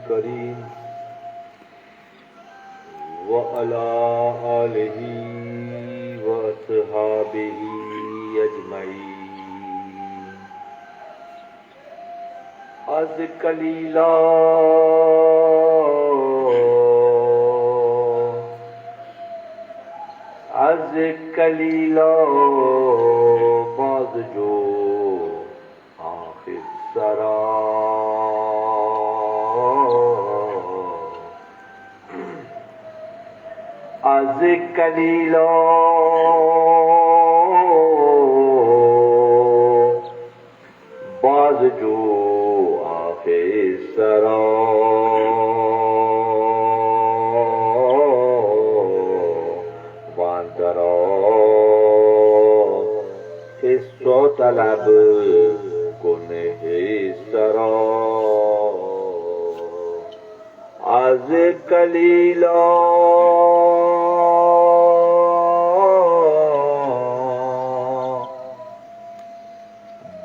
الكريم وعلى آله وأصحابه أجمعين. از کلیلا باز جو آخر سرا از کلیلا باز جو آخر سرا طلب کنه سرا از کلیلا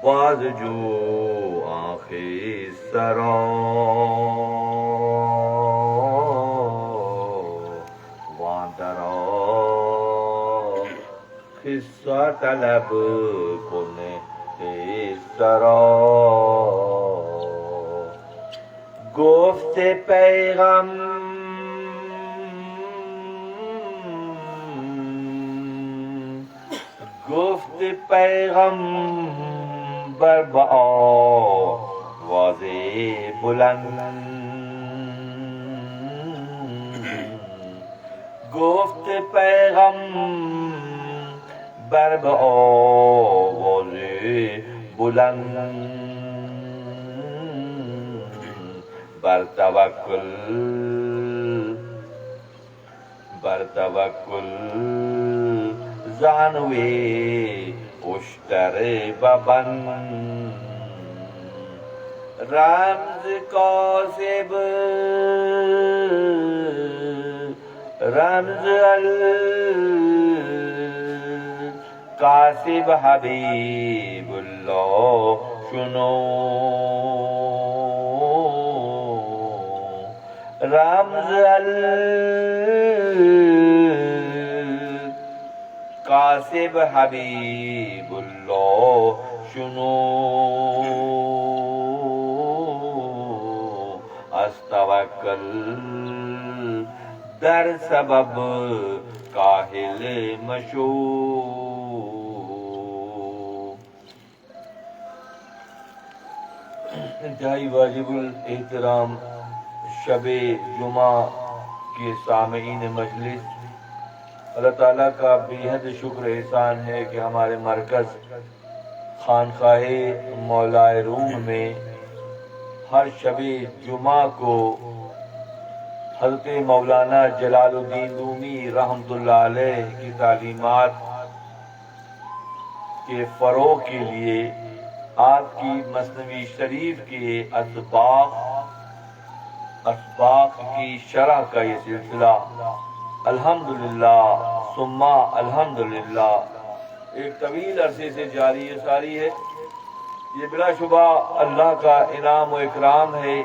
باز جو آخر سرا قصہ طلب کنه سرا گفت پیغم بر بآواز بلند گفت پیغم بر بآواز بلند بر توکل زانوی اشتر ببند رمز کاسب کاسب حبیب اللہ شنو رمز کاسب حبیب اللہ شنو استوکل در سبب کاہل مشو انتہائی واجب الاحترام شب جمعہ کے سامعین مجلس، اللہ تعالیٰ کا بے حد شکر احسان ہے کہ ہمارے مرکز خانقاہ مولائے روم میں ہر شب جمعہ کو حضرت مولانا جلال الدین رومی رحمۃ اللہ علیہ کی تعلیمات کے فروغ کے لیے آپ کی مثنوی شریف کے اسباق کی شرح کا یہ سلسلہ الحمدللہ ثم الحمدللہ ایک طویل عرصے سے جاری ساری ہے۔ یہ بلا شبہ اللہ کا انعام و اکرام ہے،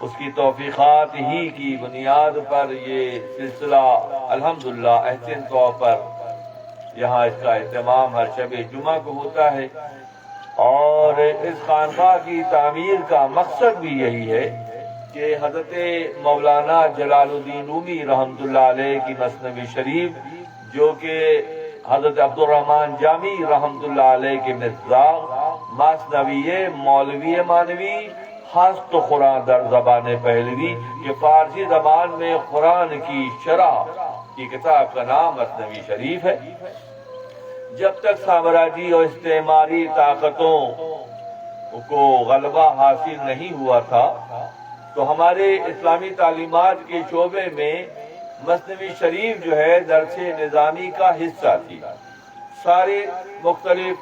اس کی توفیقات ہی کی بنیاد پر یہ سلسلہ الحمدللہ احسن طور پر یہاں اس کا اہتمام ہر شب جمعہ کو ہوتا ہے، اور اس خانقاہ کی تعمیر کا مقصد بھی یہی ہے کہ حضرت مولانا جلال الدین رومی رحمۃ اللہ علیہ کی مثنوی شریف جو کہ حضرت عبدالرحمن جامی رحمۃ اللہ علیہ کے مصداق مثنوی مولوی مانوی ہست قرآن در زبان پہلوی کہ فارسی زبان میں قرآن کی شرح کی کتاب کا نام مثنوی شریف ہے۔ جب تک سامراجی اور استعماری طاقتوں کو غلبہ حاصل نہیں ہوا تھا تو ہمارے اسلامی تعلیمات کے شعبے میں مثنوی شریف جو ہے درس نظامی کا حصہ تھی۔ سارے مختلف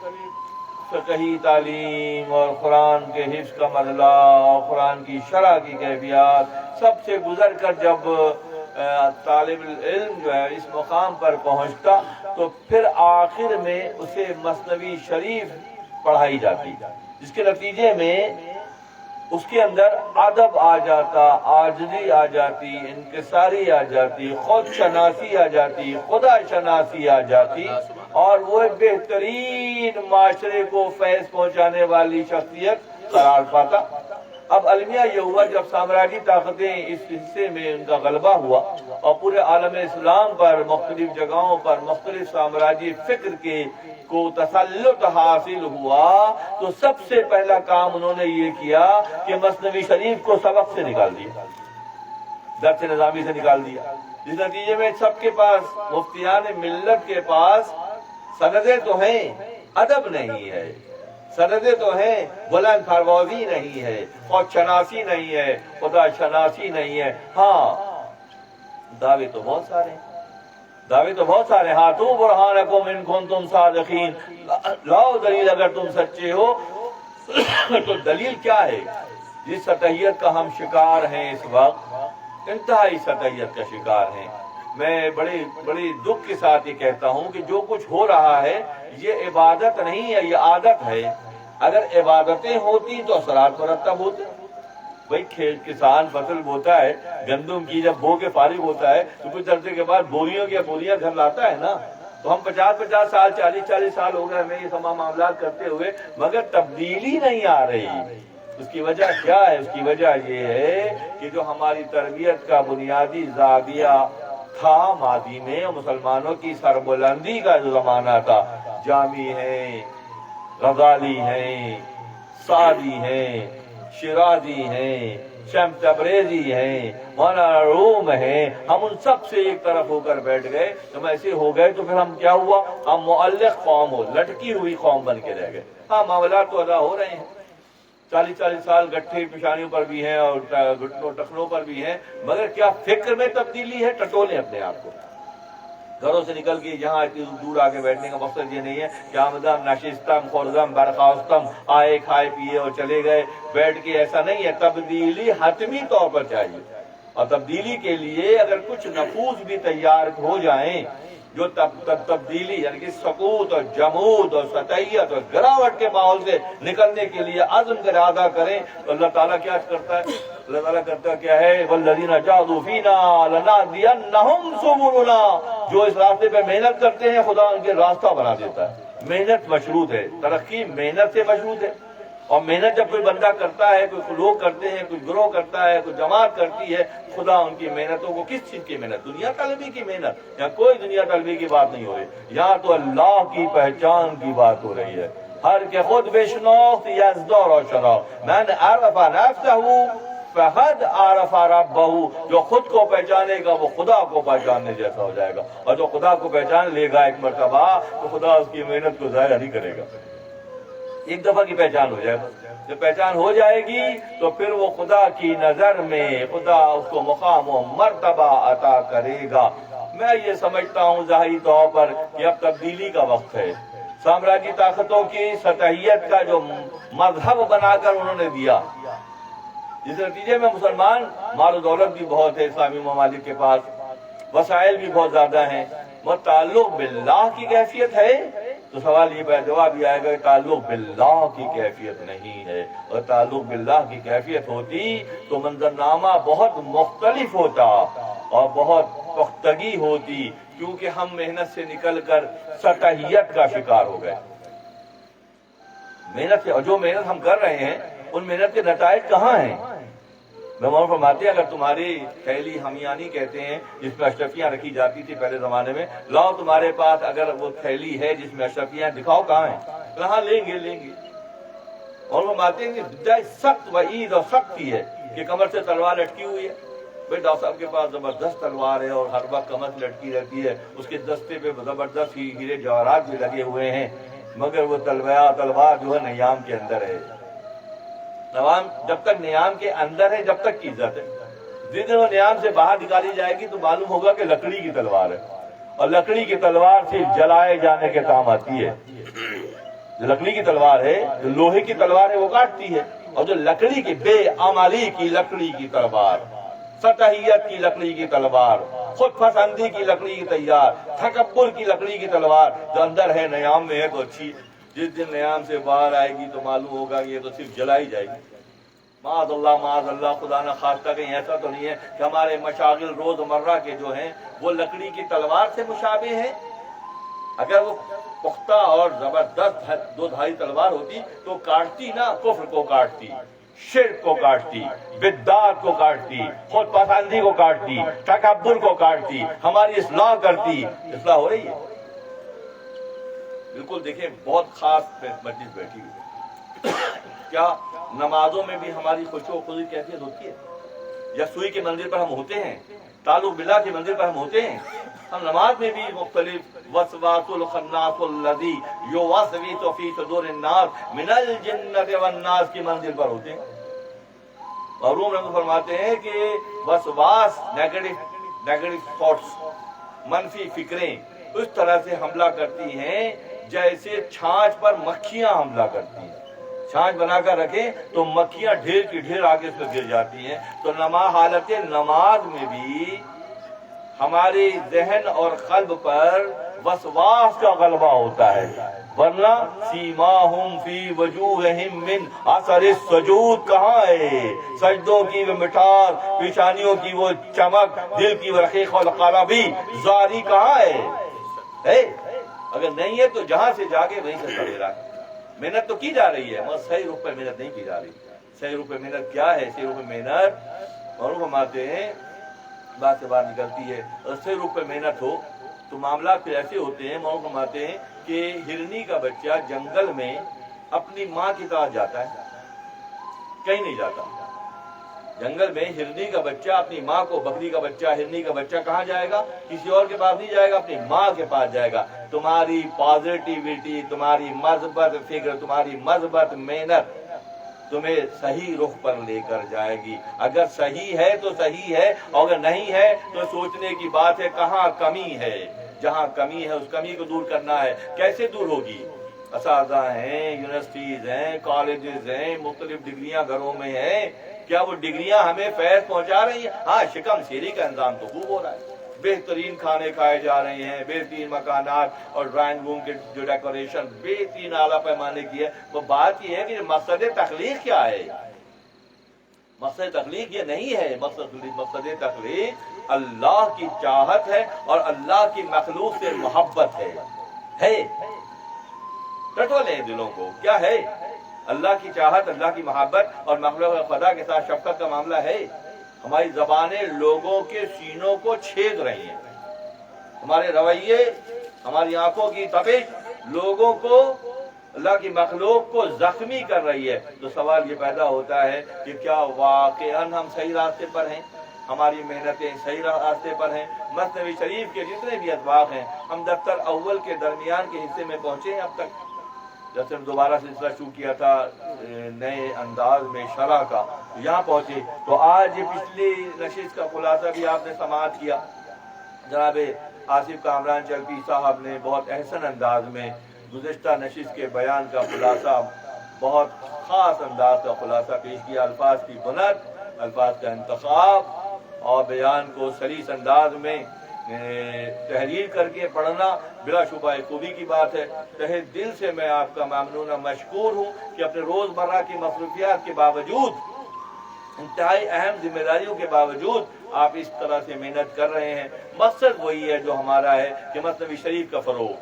فقہی تعلیم اور قرآن کے حفظ کا مرحلہ اور قرآن کی شرح کی کیفیات سب سے گزر کر جب طالب علم جو ہے اس مقام پر پہنچتا تو پھر آخر میں اسے مثنوی شریف پڑھائی جاتی، جس کے نتیجے میں اس کے اندر ادب آ جاتا، عاجزی آ جاتی، انکساری آ جاتی، خود شناسی آ جاتی، خدا شناسی آ جاتی، اور وہ بہترین معاشرے کو فیض پہنچانے والی شخصیت قرار پاتا۔ اب المیہ یہ ہوا جب سامراجی طاقتیں اس حصے میں ان کا غلبہ ہوا اور پورے عالم اسلام پر مختلف جگہوں پر مختلف سامراجی فکر کے کو تسلط حاصل ہوا، تو سب سے پہلا کام انہوں نے یہ کیا کہ مثنوی شریف کو سبق سے نکال دیا، درس نظامی سے نکال دیا، جس نتیجے میں سب کے پاس، مفتیان ملت کے پاس سندیں تو ہیں، ادب نہیں ہے، سندیں تو ہیں، بلند پروازی نہیں ہے، خود شناسی نہیں ہے، خدا شناسی نہیں ہے۔ ہاں دعوے تو بہت سارے ہیں، دعوے تو بہت سارے، ہاتھوں برہانکم ان کنتم صادقین، لاؤ دلیل اگر تم سچے ہو۔ تو دلیل کیا ہے؟ جس سطحیت کا ہم شکار ہیں اس وقت، انتہائی سطحیت کا شکار ہیں۔ میں بڑی دکھ کے ساتھ یہ کہتا ہوں کہ جو کچھ ہو رہا ہے یہ عبادت نہیں ہے، یہ عادت ہے۔ اگر عبادتیں ہوتی تو اثرات مرتب ہوتے۔ بھائی کسان فصل بوتا ہے، گندم کی جب بو کے فارغ ہوتا ہے تو کچھ عرصے کے بعد بوریوں کی بوریاں گھر لاتا ہے نا۔ تو ہم 50 سال 40 سال ہو گئے ہمیں یہ تمام معاملات کرتے ہوئے، مگر تبدیلی نہیں آ رہی۔ اس کی وجہ کیا ہے؟ اس کی وجہ یہ ہے کہ جو ہماری تربیت کا بنیادی زاویہ تھا ماضی میں، مسلمانوں کی سربلندی کا جو زمانہ تھا، جامی ہیں، غزالی ہیں، سعدی ہیں، شیرازی ہیں، شمس تبریزی ہیں، مولانا روم ہیں، ہم ان سب سے ایک طرف ہو کر بیٹھ گئے۔ جب ایسے ہو گئے تو پھر ہم کیا ہوا؟ ہم معلق قوم ہو، لٹکی ہوئی قوم بن کے رہ گئے۔ ہاں معاملات تو ادا ہو رہے ہیں، 40 سال گٹھے پیشانیوں پر بھی ہیں اور گھٹنوں ٹخنوں پر بھی ہیں، مگر کیا فکر میں تبدیلی ہے؟ ٹٹولیں اپنے آپ کو۔ گھروں سے نکل کے یہاں اتنی دور آ کے بیٹھنے کا مقصد یہ نہیں ہے کہ آمدم نشستم خورزم برخاستم، آئے کھائے پیے اور چلے گئے بیٹھ کے، ایسا نہیں ہے۔ تبدیلی حتمی طور پر چاہیے، اور تبدیلی کے لیے اگر کچھ نفوذ بھی تیار ہو جائیں جو تبدیلی یعنی کہ سکوت اور جمود اور سطحیت اور گراوٹ کے ماحول سے نکلنے کے لیے عزم کا ارادہ کریں، تو اللہ تعالیٰ کیا کرتا ہے؟ اللہ تعالیٰ کرتا کیا ہے؟ والذین جاہدوا فینا لنہدینہم سبلنا، جو اس راستے پہ محنت کرتے ہیں خدا ان کے راستہ بنا دیتا ہے۔ محنت مشروط ہے، ترقی محنت سے مشروط ہے، اور محنت جب کوئی بندہ کرتا ہے، کوئی لوگ کرتے ہیں، کوئی گروہ کرتا ہے، کوئی جماعت کرتی ہے، خدا ان کی محنتوں کو، کس چیز کی محنت؟ دنیا طلبی کی محنت، یا کوئی دنیا طلبی کی بات نہیں ہو رہی، یہاں تو اللہ کی پہچان کی بات ہو رہی ہے۔ ہر کے خود بشناخت یزدار و شناخت، من عرف نفسہ فقد عرف ربہ، جو خود کو پہچانے گا وہ خدا کو پہچاننے جیسا ہو جائے گا، اور جو خدا کو پہچان لے گا ایک مرتبہ تو خدا اس کی محنت کو ضائع نہیں کرے گا۔ ایک دفعہ کی پہچان ہو جائے گا، جب پہچان ہو جائے گی تو پھر وہ خدا کی نظر میں خدا اس کو مقام و مرتبہ عطا کرے گا۔ میں یہ سمجھتا ہوں ظاہری طور پر کہ اب تبدیلی کا وقت ہے۔ سامراجی طاقتوں کی سطحیت کا جو مذہب بنا کر انہوں نے دیا، جس نتیجے میں مسلمان مال و دولت بھی بہت ہے اسلامی ممالک کے پاس، وسائل بھی بہت زیادہ ہیں، وہ تعلق باللہ کی کیفیت ہے، تو سوال یہ جواب یہ آئے گا کہ تعلق باللہ کی کیفیت نہیں ہے، اور تعلق باللہ کی کیفیت ہوتی تو منظرنامہ بہت مختلف ہوتا اور بہت پختگی ہوتی، کیونکہ ہم محنت سے نکل کر سطحیت کا شکار ہو گئے۔ محنت سے، اور جو محنت ہم کر رہے ہیں ان محنت کے نتائج کہاں ہیں؟ مہمان فرماتے ہیں اگر تمہاری تھیلی ہمیانی کہتے ہیں جس میں اشرفیاں رکھی جاتی تھی پہلے زمانے میں، لاؤ تمہارے پاس اگر وہ تھیلی ہے جس میں اشرفیاں، دکھاؤ کہاں ہیں؟ کہاں لیں گے۔ اور فرماتے ہیں کہ سخت وعید اور سختی ہے کہ کمر سے تلوار لٹکی ہوئی ہے۔ بھائی ڈاکٹر صاحب کے پاس زبردست تلوار ہے اور ہر وقت کمر سے لٹکی رہتی ہے، اس کے دستے پہ زبردست ہیرے جواہرات بھی لگے ہوئے ہیں، مگر وہ تلوار جو ہے نیام کے اندر ہے۔ جب تک نیام کے اندر ہے جب تک کی عزت ہے، جس دن وہ نیام سے باہر نکالی جائے گی تو معلوم ہوگا کہ لکڑی کی تلوار ہے، اور لکڑی کی تلوار صرف جلائے جانے کے کام آتی ہے۔ جو لکڑی کی تلوار ہے، جو لوہے کی تلوار ہے وہ کاٹتی ہے، اور جو لکڑی کی بے عملی کی لکڑی کی تلوار، سطحیت کی لکڑی کی تلوار، خود پسندی کی لکڑی کی تیار، تکبر کی لکڑی کی تلوار جو اندر ہے نیام میں ہے تو اچھی، جس دن نیام سے باہر آئے گی تو معلوم ہوگا کہ یہ تو صرف جلائی جائے گی۔ معاذ اللہ خدا نہ خواستہ کہیں ایسا تو نہیں ہے کہ ہمارے مشاغل روزمرہ کے جو ہیں وہ لکڑی کی تلوار سے مشابہ ہیں؟ اگر وہ پختہ اور زبردست دو دھاری تلوار ہوتی تو کاٹتی نا، کفر کو کاٹتی، شرک کو کاٹتی، بدعات کو کاٹتی، خود پسندی کو کاٹتی، تکبر کو کاٹتی، ہماری اصلاح کرتی۔ اصلاح ہو رہی ہے؟ بالکل دیکھیں بہت خاص مجلس بیٹھی ہوئی، کیا نمازوں میں بھی ہماری خشوع و خضوع کی کیفیت ہوتی ہے؟ یکسوئی کے منزل پر ہم ہوتے ہیں، تعلق باللہ کے منزل پر ہم ہوتے ہیں؟ ہم نماز میں بھی مختلف وسواس الخناس الذی یوسوس فی صدور الناس من الجنۃ والناس کی منزل پر ہوتے ہیں۔ معروف رحمۃ فرماتے ہیں کہ وسواس نیگیٹو تھاٹس، منفی فکریں اس طرح سے حملہ کرتی ہیں جیسے چھاچھ پر مکھیاں حملہ کرتی ہیں۔ چھاچھ بنا کر رکھیں تو مکھیاں ڈھیر کی ڈھیر آگے اس پہ گر جاتی ہیں۔ تو حالت نماز میں بھی ہمارے ذہن اور قلب پر وسواس کا غلبہ ہوتا ہے، ورنہ سیماہم فی وجوہہم من اثر السجود کہاں ہے؟ سجدوں کی وہ مٹھاس، پیشانیوں کی وہ چمک، دل کی وہ رقیق والقلبی زاری کہاں ہے؟ اگر نہیں ہے تو جہاں سے جاگے وہیں سے کھڑے رہا۔ محنت تو کی جا رہی ہے مگر صحیح رخ پہ محنت نہیں کی جا رہی۔ صحیح رخ پہ محنت کیا ہے؟ صحیح رخ پہ محنت اور فرماتے ہیں بات سے باہر نکلتی ہے، اور صحیح رخ پہ محنت ہو تو معاملات پھر ایسے ہوتے ہیں۔ مولوی فرماتے ہیں کہ ہرنی کا بچہ جنگل میں اپنی ماں کی طرف جاتا ہے، کہیں نہیں جاتا۔ جنگل میں ہرنی کا بچہ اپنی ماں کو، بکری کا بچہ، ہرنی کا بچہ کہاں جائے گا؟ کسی اور کے پاس نہیں جائے گا، اپنی ماں کے پاس جائے گا۔ تمہاری پازیٹیوٹی، تمہاری مثبت فکر، تمہاری مثبت محنت تمہیں صحیح رخ پر لے کر جائے گی۔ اگر صحیح ہے تو صحیح ہے، اور اگر نہیں ہے تو سوچنے کی بات ہے کہاں کمی ہے۔ جہاں کمی ہے اس کمی کو دور کرنا ہے۔ کیسے دور ہوگی؟ اساتذہ ہیں، یونیورسٹیز ہیں، کالجز ہیں، مختلف ڈگریاں گھروں میں ہیں، کیا وہ ڈگریاں ہمیں فیض پہنچا رہی ہیں؟ ہاں، شکم سیری کا انتظام تو خوب ہو رہا ہے، بہترین کھانے کھائے جا رہے ہیں، بہترین مکانات اور ڈرائنگ روم کے جو ڈیکوریشن بہترین اعلیٰ پیمانے کی ہے۔ وہ بات یہ ہے کہ مقصد تخلیق کیا ہے؟ مقصد تخلیق یہ نہیں ہے۔ مقصد تخلیق اللہ کی چاہت ہے اور اللہ کی مخلوق سے محبت ہے۔ ٹٹو لیں دلوں کو، کیا ہے؟ اللہ کی چاہت، اللہ کی محبت اور مخلوق خدا کے ساتھ شفقت کا معاملہ ہے۔ ہماری زبانیں لوگوں کے سینوں کو چھید رہی ہیں، ہمارے رویے، ہماری آنکھوں کی تپش لوگوں کو، اللہ کی مخلوق کو زخمی کر رہی ہے۔ تو سوال یہ پیدا ہوتا ہے کہ کیا واقعاً ہم صحیح راستے پر ہیں؟ ہماری محنتیں صحیح راستے پر ہیں؟ مثنوی شریف کے جتنے بھی اسباق ہیں، ہم دفتر اول کے درمیان کے حصے میں پہنچے ہیں اب تک؟ جب سے دوبارہ سلسلہ شروع کیا تھا نئے انداز میں شرح کا، یہاں پہنچے تو آج پچھلی نشست کا خلاصہ بھی آپ نے سماعت کیا۔ جناب آصف کامران چلپی صاحب نے بہت احسن انداز میں گزشتہ نشست کے بیان کا خلاصہ، بہت خاص انداز کا خلاصہ پیش کیا۔ الفاظ کی بنت، الفاظ کا انتخاب اور بیان کو سلیس انداز میں تحریر کر کے پڑھنا بلا شبہ خوبی کی بات ہے۔ تہہ دل سے میں آپ کا ممنون مشکور ہوں کہ اپنے روزمرہ کی مصروفیات کے باوجود، انتہائی اہم ذمہ داریوں کے باوجود آپ اس طرح سے محنت کر رہے ہیں۔ مقصد وہی ہے جو ہمارا ہے کہ مثنوی شریف کا فروغ۔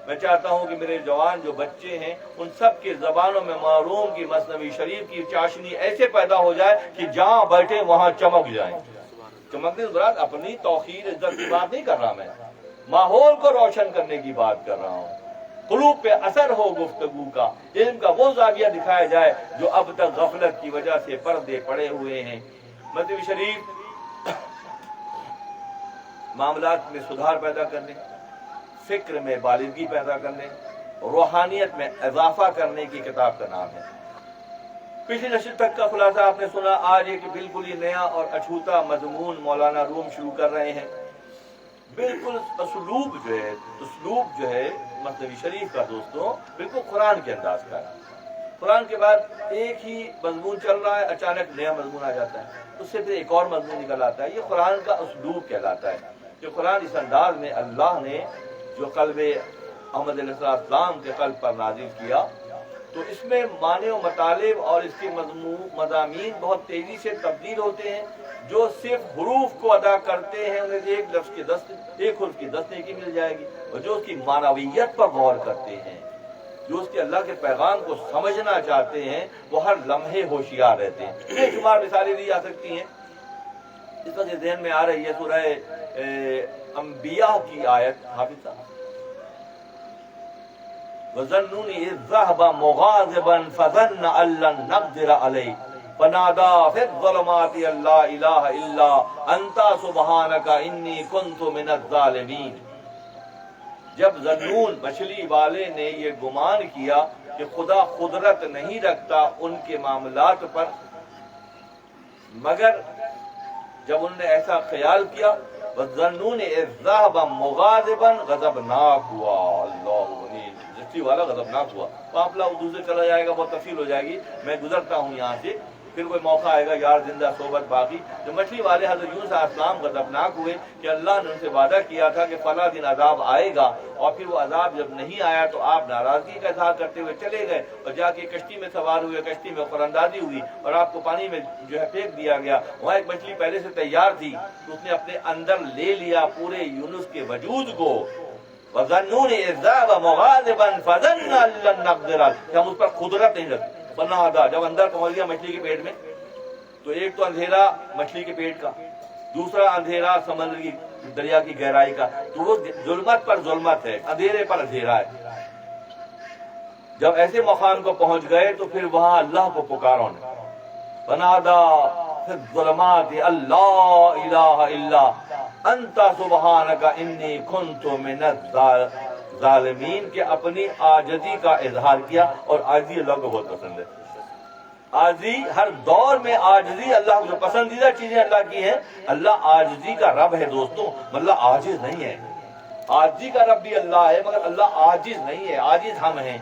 میں چاہتا ہوں کہ میرے جوان جو بچے ہیں ان سب کے زبانوں میں معروم کی مثنوی شریف کی چاشنی ایسے پیدا ہو جائے کہ جہاں بیٹھے وہاں چمک جائیں۔ چمکنے سے مراد اپنی توقیر عزت کی بات نہیں کر رہا، میں ماحول کو روشن کرنے کی بات کر رہا ہوں۔ قلوب پہ اثر ہو گفتگو کا، علم کا وہ زاویہ دکھایا جائے جو اب تک غفلت کی وجہ سے پردے پڑے ہوئے ہیں۔ مثنوی شریف معاملات میں سدھار پیدا کرنے، فکر میں بالغی پیدا کرنے، روحانیت میں اضافہ کرنے کی کتاب کا نام ہے۔ پچھلی نشست تک کا خلاصہ آپ نے سنا۔ آج ایک بالکل ہی نیا اور اچھوتا مضمون مولانا روم شروع کر رہے ہیں۔ بالکل اسلوب جو ہے مثنوی شریف کا دوستوں بالکل قرآن کے انداز کا ہے۔ قرآن کے بعد ایک ہی مضمون چل رہا ہے، اچانک نیا مضمون آ جاتا ہے، اس سے پھر ایک اور مضمون نکل آتا ہے۔ یہ قرآن کا اسلوب کہلاتا ہے کہ قرآن اس انداز میں اللہ نے جو قلب احمد علیہ السلام کے قلب پر نازل کیا، تو اس میں معنی و مطالب اور اس کے مضامین بہت تیزی سے تبدیل ہوتے ہیں. جو صرف حروف کو ادا کرتے ہیں انہیں ایک لفظ کی 10 ایک حرف کی 10 نیکی مل جائے گی، اور جو اس کی معنویت پر غور کرتے ہیں، جو اس کے اللہ کے پیغام کو سمجھنا چاہتے ہیں، وہ ہر لمحے ہوشیار رہتے ہیں. بے شمار مثالیں دی جا سکتی ہیں. اس وقت ذہن میں آ رہی ہے سورہ انبیاء کی آیت. حافظ صاحب وَظَنُّونِ إِذْ ذَهَبَ مُغَاضِبًا فَظَنَّ أَن لَّن نَّقْدِرَ عَلَيْهِ فَنَادَىٰ فِي الظُّلُمَاتِ أَن لَّا إِلَٰهَ إِلَّا أَنتَ سُبْحَانَكَ إِنِّي كُنتُ مِنَ الظَّالِمِينَ. جب ذنون مچھلی والے نے یہ گمان کیا کہ خدا قدرت نہیں رکھتا ان کے معاملات پر، مگر جب انہوں نے ایسا خیال کیا وَظَنُّونِ إِذْ ذَهَبَ مُغَاضِبًا غضبناک ہوا. اللہ مچھلی والا غضبناک ہوا. معاملہ اردو سے چلا جائے گا، بہت تفصیل ہو جائے گی، میں گزرتا ہوں یہاں سے، پھر کوئی موقع آئے گا یار زندہ صحبت باقی. جو مچھلی والے حضرت یونس علیہ السلام غضبناک ہوئے کہ اللہ نے ان سے وعدہ کیا تھا کہ فلاں دن عذاب آئے گا، اور پھر وہ عذاب جب نہیں آیا تو آپ ناراضگی کا اظہار کرتے ہوئے چلے گئے اور جا کے کشتی میں سوار ہوئے. کشتی میں قرآن اندازی ہوئی اور آپ کو پانی میں جو ہے پھینک دیا گیا. وہاں ایک مچھلی پہلے سے تیار تھی تو اس نے اپنے اندر لے لیا پورے یونس کے وجود کو. وَظَنُّونِ إِذْ ذَهَبَ مُغَاضِبًا فَظَنَّ أَن لَّن نَّقْدِرَ عَلَيْهِ، کہ ہم اس پر قدرت نہیں رکھتے. فَنَادَىٰ، جب اندر پہنچ گیا مچھلی کے پیٹ میں، تو ایک تو اندھیرا مچھلی کے پیٹ کا، دوسرا اندھیرا سمندر کی دریا کی گہرائی کا. تو وہ ظلمت پر ظلمت ہے، اندھیرے پر اندھیرا ہے. جب ایسے مقام کو پہنچ گئے تو پھر وہاں اللہ کو پکارا نے. فَنَادَىٰ فِي الظُّلُمَاتِ أَن لَّا إِلَٰهَ إِلَّا أَنتَ سُبْحَانَكَ إِنِّي كُنتُ مِنَ الظَّالِمِينَ، کہ اپنی عاجزی کا اظہار کیا. اور عاجزی اللہ کو بہت پسند ہے. عاجزی ہر دور میں، عاجزی اللہ کو پسندیدہ چیزیں اللہ کی ہیں. اللہ عاجزی کا رب ہے دوستوں، اللہ عاجز نہیں ہے. عاجزی کا رب بھی اللہ ہے مگر اللہ عاجز نہیں ہے. عاجز ہم ہیں،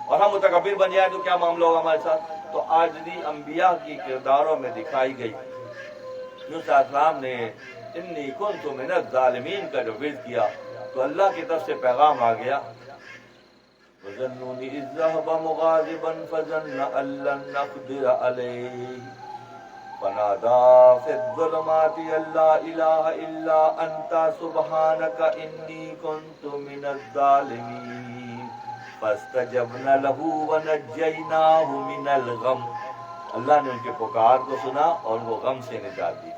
اور ہم متکبر بن جائیں تو کیا معاملہ ہوگا ہمارے ساتھ. تو عاجزی انبیاء کی کرداروں میں دکھائی گئی. یونس علیہ السلام نے انی کنت من الظالمین کا جو ورد کیا تو اللہ کی طرف سے پیغام آ گیا. وَظَنُّونِ إِذْ ذَهَبَ مُغَاضِبًا فَظَنَّ أَن لَّن نَّقْدِرَ عَلَيْهِ فَنَادَىٰ فِي الظُّلُمَاتِ أَن لَّا إِلَٰهَ إِلَّا أَنتَ سُبْحَانَكَ إِنِّي كُنتُ مِنَ الظَّالِمِينَ فَاسْتَجَبْنَا لَهُ وَنَجَّيْنَاهُ مِنَ الْغَمِّ. اللہ نے ان کے پکار کو سنا اور ان کو غم سے نجات دی.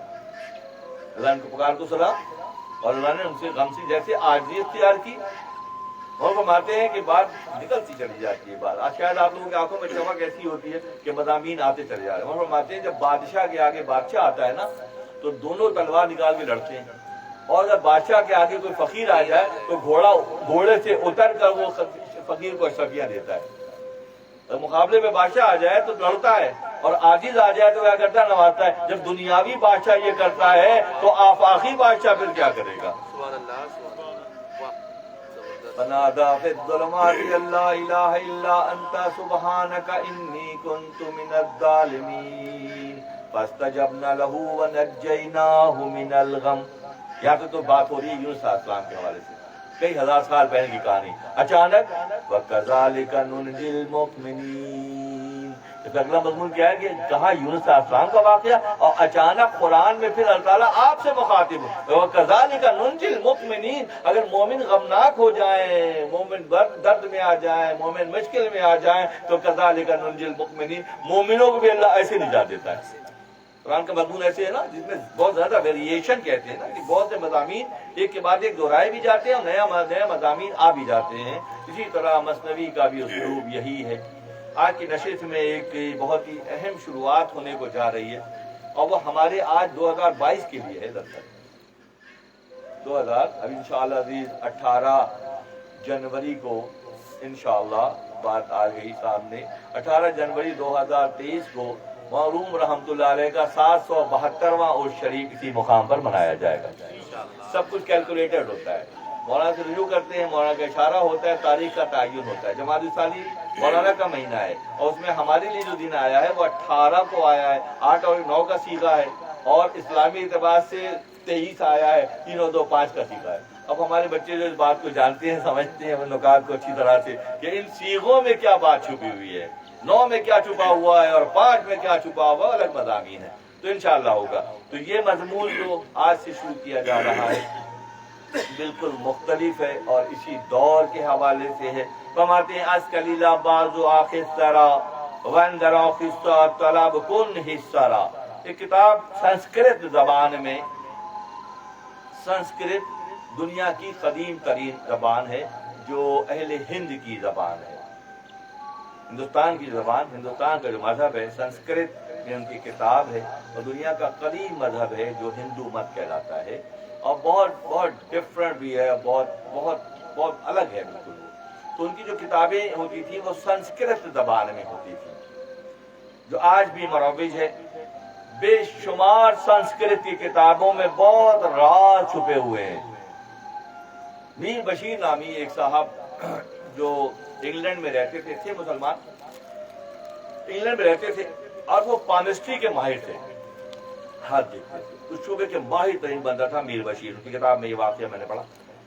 اللہ نے ان کے پکار کو سنا اور اللہ نے ان سے غم سے جیسے عاجزی اختیار کی. اور فرماتے ہیں کہ بات نکلتی چلی جاتی ہے. بات آج شاید آپ لوگوں کی آنکھوں میں چمک ایسی ہوتی ہے کہ مضامین آتے چلے جا رہے ہیں. اور فرماتے ہیں جب بادشاہ کے آگے بادشاہ آتا ہے نا تو دونوں تلوار نکال کے لڑتے ہیں، اور جب بادشاہ کے آگے کوئی فقیر آ جائے تو گھوڑے سے اتر کر وہ فقیر کو اشرفیاں دیتا ہے. جب مقابلے میں بادشاہ آ جائے تو لڑتا ہے، اور عاجز آ جائے تو کیا کرتا ہے؟ نوازتا ہے. جب دنیاوی بادشاہ یہ کرتا ہے تو آفاقی بادشاہ پھر کیا کرے گا؟ فَنَادَىٰ فِي الظُّلُمَاتِ أَن لَّا إِلَٰهَ إِلَّا أَنتَ سُبْحَانَكَ إِنِّي كُنتُ مِنَ الظَّالِمِينَ فَاسْتَجَبْنَا لَهُ وَنَجَّيْنَاهُ مِنَ الْغَمِّ. یہاں پہ تو بات ہو رہی ہے یونس علیہ السلام کے حوالے سے، کئی ہزار سال پہلے کی کہانی. اچانک وَكَذَٰلِكَ نُنْجِي الْمُؤْمِنِينَ. اگلا مضمون کیا ہے کہ کہاں یونس علیہ السلام کا واقعہ، اور اچانک قرآن میں پھر اللہ تعالیٰ آپ سے مخاطب ہو. وَكَذَٰلِكَ نُنْجِي الْمُؤْمِنِينَ. اگر مومن غمناک ہو جائیں، مومن درد میں آ جائیں، مومن مشکل میں آ جائیں تو كَذَٰلِكَ نُنْجِي الْمُؤْمِنِينَ، مومنوں کو بھی اللہ ایسے نجات دیتا ہے. قرآن کا مضمون ایسے ہے نا جس میں بہت زیادہ ویریشن کہتے ہیں نا کہ بہت سے مضامین ایک کے بعد ایک دہرائے بھی جاتے ہیں اور نیا مضامین آ بھی جاتے ہیں. اسی طرح مثنوی کا بھی اسلوب یہی ہے. آج کی نشست میں ایک بہت ہی اہم شروعات ہونے کو جا رہی ہے، اور وہ ہمارے آج 2022 کے لیے ہے. دراصل 2000 ابھی انشاءاللہ عزیز 18 جنوری کو انشاءاللہ بات آ گئی سامنے. 18 جنوری 2023 کو معروم رحمۃ اللہ علیہ کا 772واں عرس شریف اسی مقام پر منایا جائے گا. سب کچھ کیلکولیٹڈ ہوتا ہے. مولانا سے رجوع کرتے ہیں، مولانا کا اشارہ ہوتا ہے، تاریخ کا تعین ہوتا ہے. جمادی الثانی مولانا کا مہینہ ہے، اور اس میں ہمارے لیے جو دن آیا ہے وہ 18 کو آیا ہے. 8 اور 9 کا سیغہ ہے، اور اسلامی اعتبار سے 23 آیا ہے. 3 اور 2 5 کا سیغہ ہے. اب ہمارے بچے جو اس بات کو جانتے ہیں، سمجھتے ہیں ان نکات کو اچھی طرح سے کہ ان سیغوں میں کیا بات چھپی ہوئی ہے، 9 میں کیا چھپا ہوا ہے اور 5 میں کیا چھپا ہوا، الگ مضامین ہے، تو انشاءاللہ ہوگا۔ تو یہ مضمون جو آج سے شروع کیا جا رہا ہے بالکل مختلف ہے اور اسی دور کے حوالے سے ہے۔ فرماتے ہیں از کلیلہ بازو آخر سرا وندرا خصہ طلب کن حصرا۔ یہ کتاب سنسکرت زبان میں، سنسکرت دنیا کی قدیم ترین زبان ہے، جو اہل ہند کی زبان ہے، ہندوستان کی زبان، ہندوستان کا جو مذہب ہے سنسکرت میں ان کی کتاب ہے، اور دنیا کا قدیم مذہب ہے جو ہندو مت کہلاتا ہے، اور بہت بہت ڈفرنٹ بھی ہے، بہت بہت بہت الگ ہے بالکل۔ تو ان کی جو کتابیں ہوتی تھیں وہ سنسکرت زبان میں ہوتی تھیں، جو آج بھی مروج ہے۔ بے شمار سنسکرت کی کتابوں میں بہت راز چھپے ہوئے ہیں۔ میر بشیر نامی ایک صاحب جو انگلینڈ میں رہتے تھے مسلمان، انگلینڈ میں رہتے تھے، اور وہ پامسٹری کے ماہر تھے، ہاتھ دیکھتے تھے، اس شعبے کے ماہر ترین بندہ تھا میر بشیر۔ ان کی کتاب میں یہ واقعہ میں نے پڑھا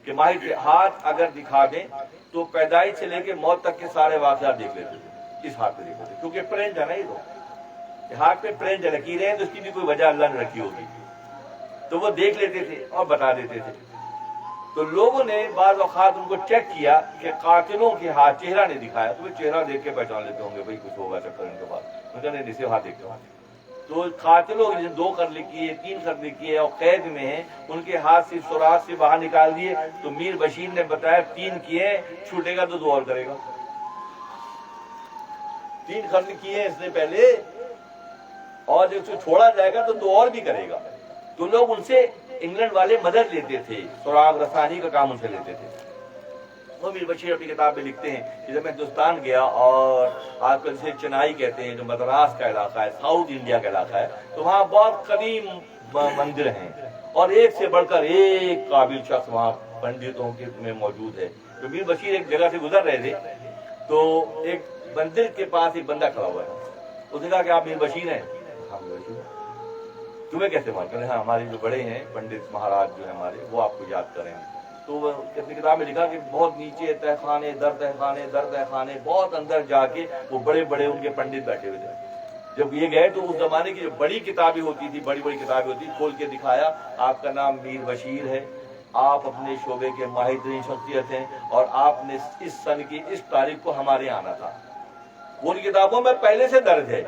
کہ ماہر تھے، ہاتھ اگر دکھا دیں تو پیدائش سے لے کے موت تک کے سارے واقعات دیکھ لیتے تھے، اس ہاتھ پہ دیکھتے تھے، کیونکہ پرنٹ ہے نا، یہ ہاتھ پہ پرنٹ لکیریں ہیں، تو اس کی بھی کوئی وجہ اللہ نے رکھی ہوگی، تو وہ دیکھ لیتے تھے اور بتا دیتے تھے۔ تو لوگوں نے بعض اوقات ان کو چیک کیا کہ قاتلوں کے ہاتھ چہرہ نہیں دکھایا، تو وہ چہرہ دیکھ کے پہچان لیتے ہوں گے بھائی کچھ ہوگا چکر ان کے پاس، ان کا نہیں صرف ہاتھ دیکھتے ہوں۔ تو قاتلوں نے 2 قتل کیے، 3 قتل کیے اور قید میں ہیں، ان کے ہاتھ سے سوراخ سے باہر نکال دیے، تو میر بشیر نے بتایا 3 کیے، چھوٹے گا تو 2 اور کرے گا، 3 قتل کیے اس نے پہلے، اور جب اسے چھوڑا جائے گا تو 2 اور بھی کرے گا۔ تو لوگ ان سے، انگلینڈ والے مدد لیتے تھے، سراغ رسانی کا کام ان سے لیتے تھے۔ وہ میر بشیر اپنی کتاب میں لکھتے ہیں کہ جب میں ہندوستان گیا، اور آج کل اسے چنائی کہتے ہیں، جو مدراس کا علاقہ ہے، ساؤتھ انڈیا کا علاقہ ہے، تو وہاں بہت قدیم مندر ہیں، اور ایک سے بڑھ کر ایک قابل شخص وہاں پنڈتوں کے میں موجود ہے۔ تو میر بشیر ایک جگہ سے گزر رہے تھے، تو ایک مندر کے پاس ایک بندہ کھڑا ہوا ہے، اس نے کہا کہ آپ میر بشیر ہیں؟ ہاں میر بشیر۔ تمہیں کیسے معلوم؟ کہ ہاں ہمارے جو بڑے ہیں پنڈت مہاراج جو ہیں ہمارے، وہ آپ کو یاد کریں گے۔ تو وہ اپنی کتاب میں لکھا کہ بہت نیچے تہ خانے در تہ خانے در تہ خانے، بہت اندر جا کے وہ بڑے بڑے ان کے پنڈت بیٹھے ہوئے تھے۔ جب یہ گئے تو اس زمانے کی جو بڑی کتابیں ہوتی تھی، بڑی بڑی کتابیں ہوتی تھی، کھول کے دکھایا آپ کا نام میر بشیر ہے، آپ اپنے شعبے کے ماہر ترین شخصیت ہیں، اور آپ نے اس سن کی اس تاریخ کو ہمارے یہاں آنا تھا۔ وہ ان کتابوں میں پہلے سے درج ہے۔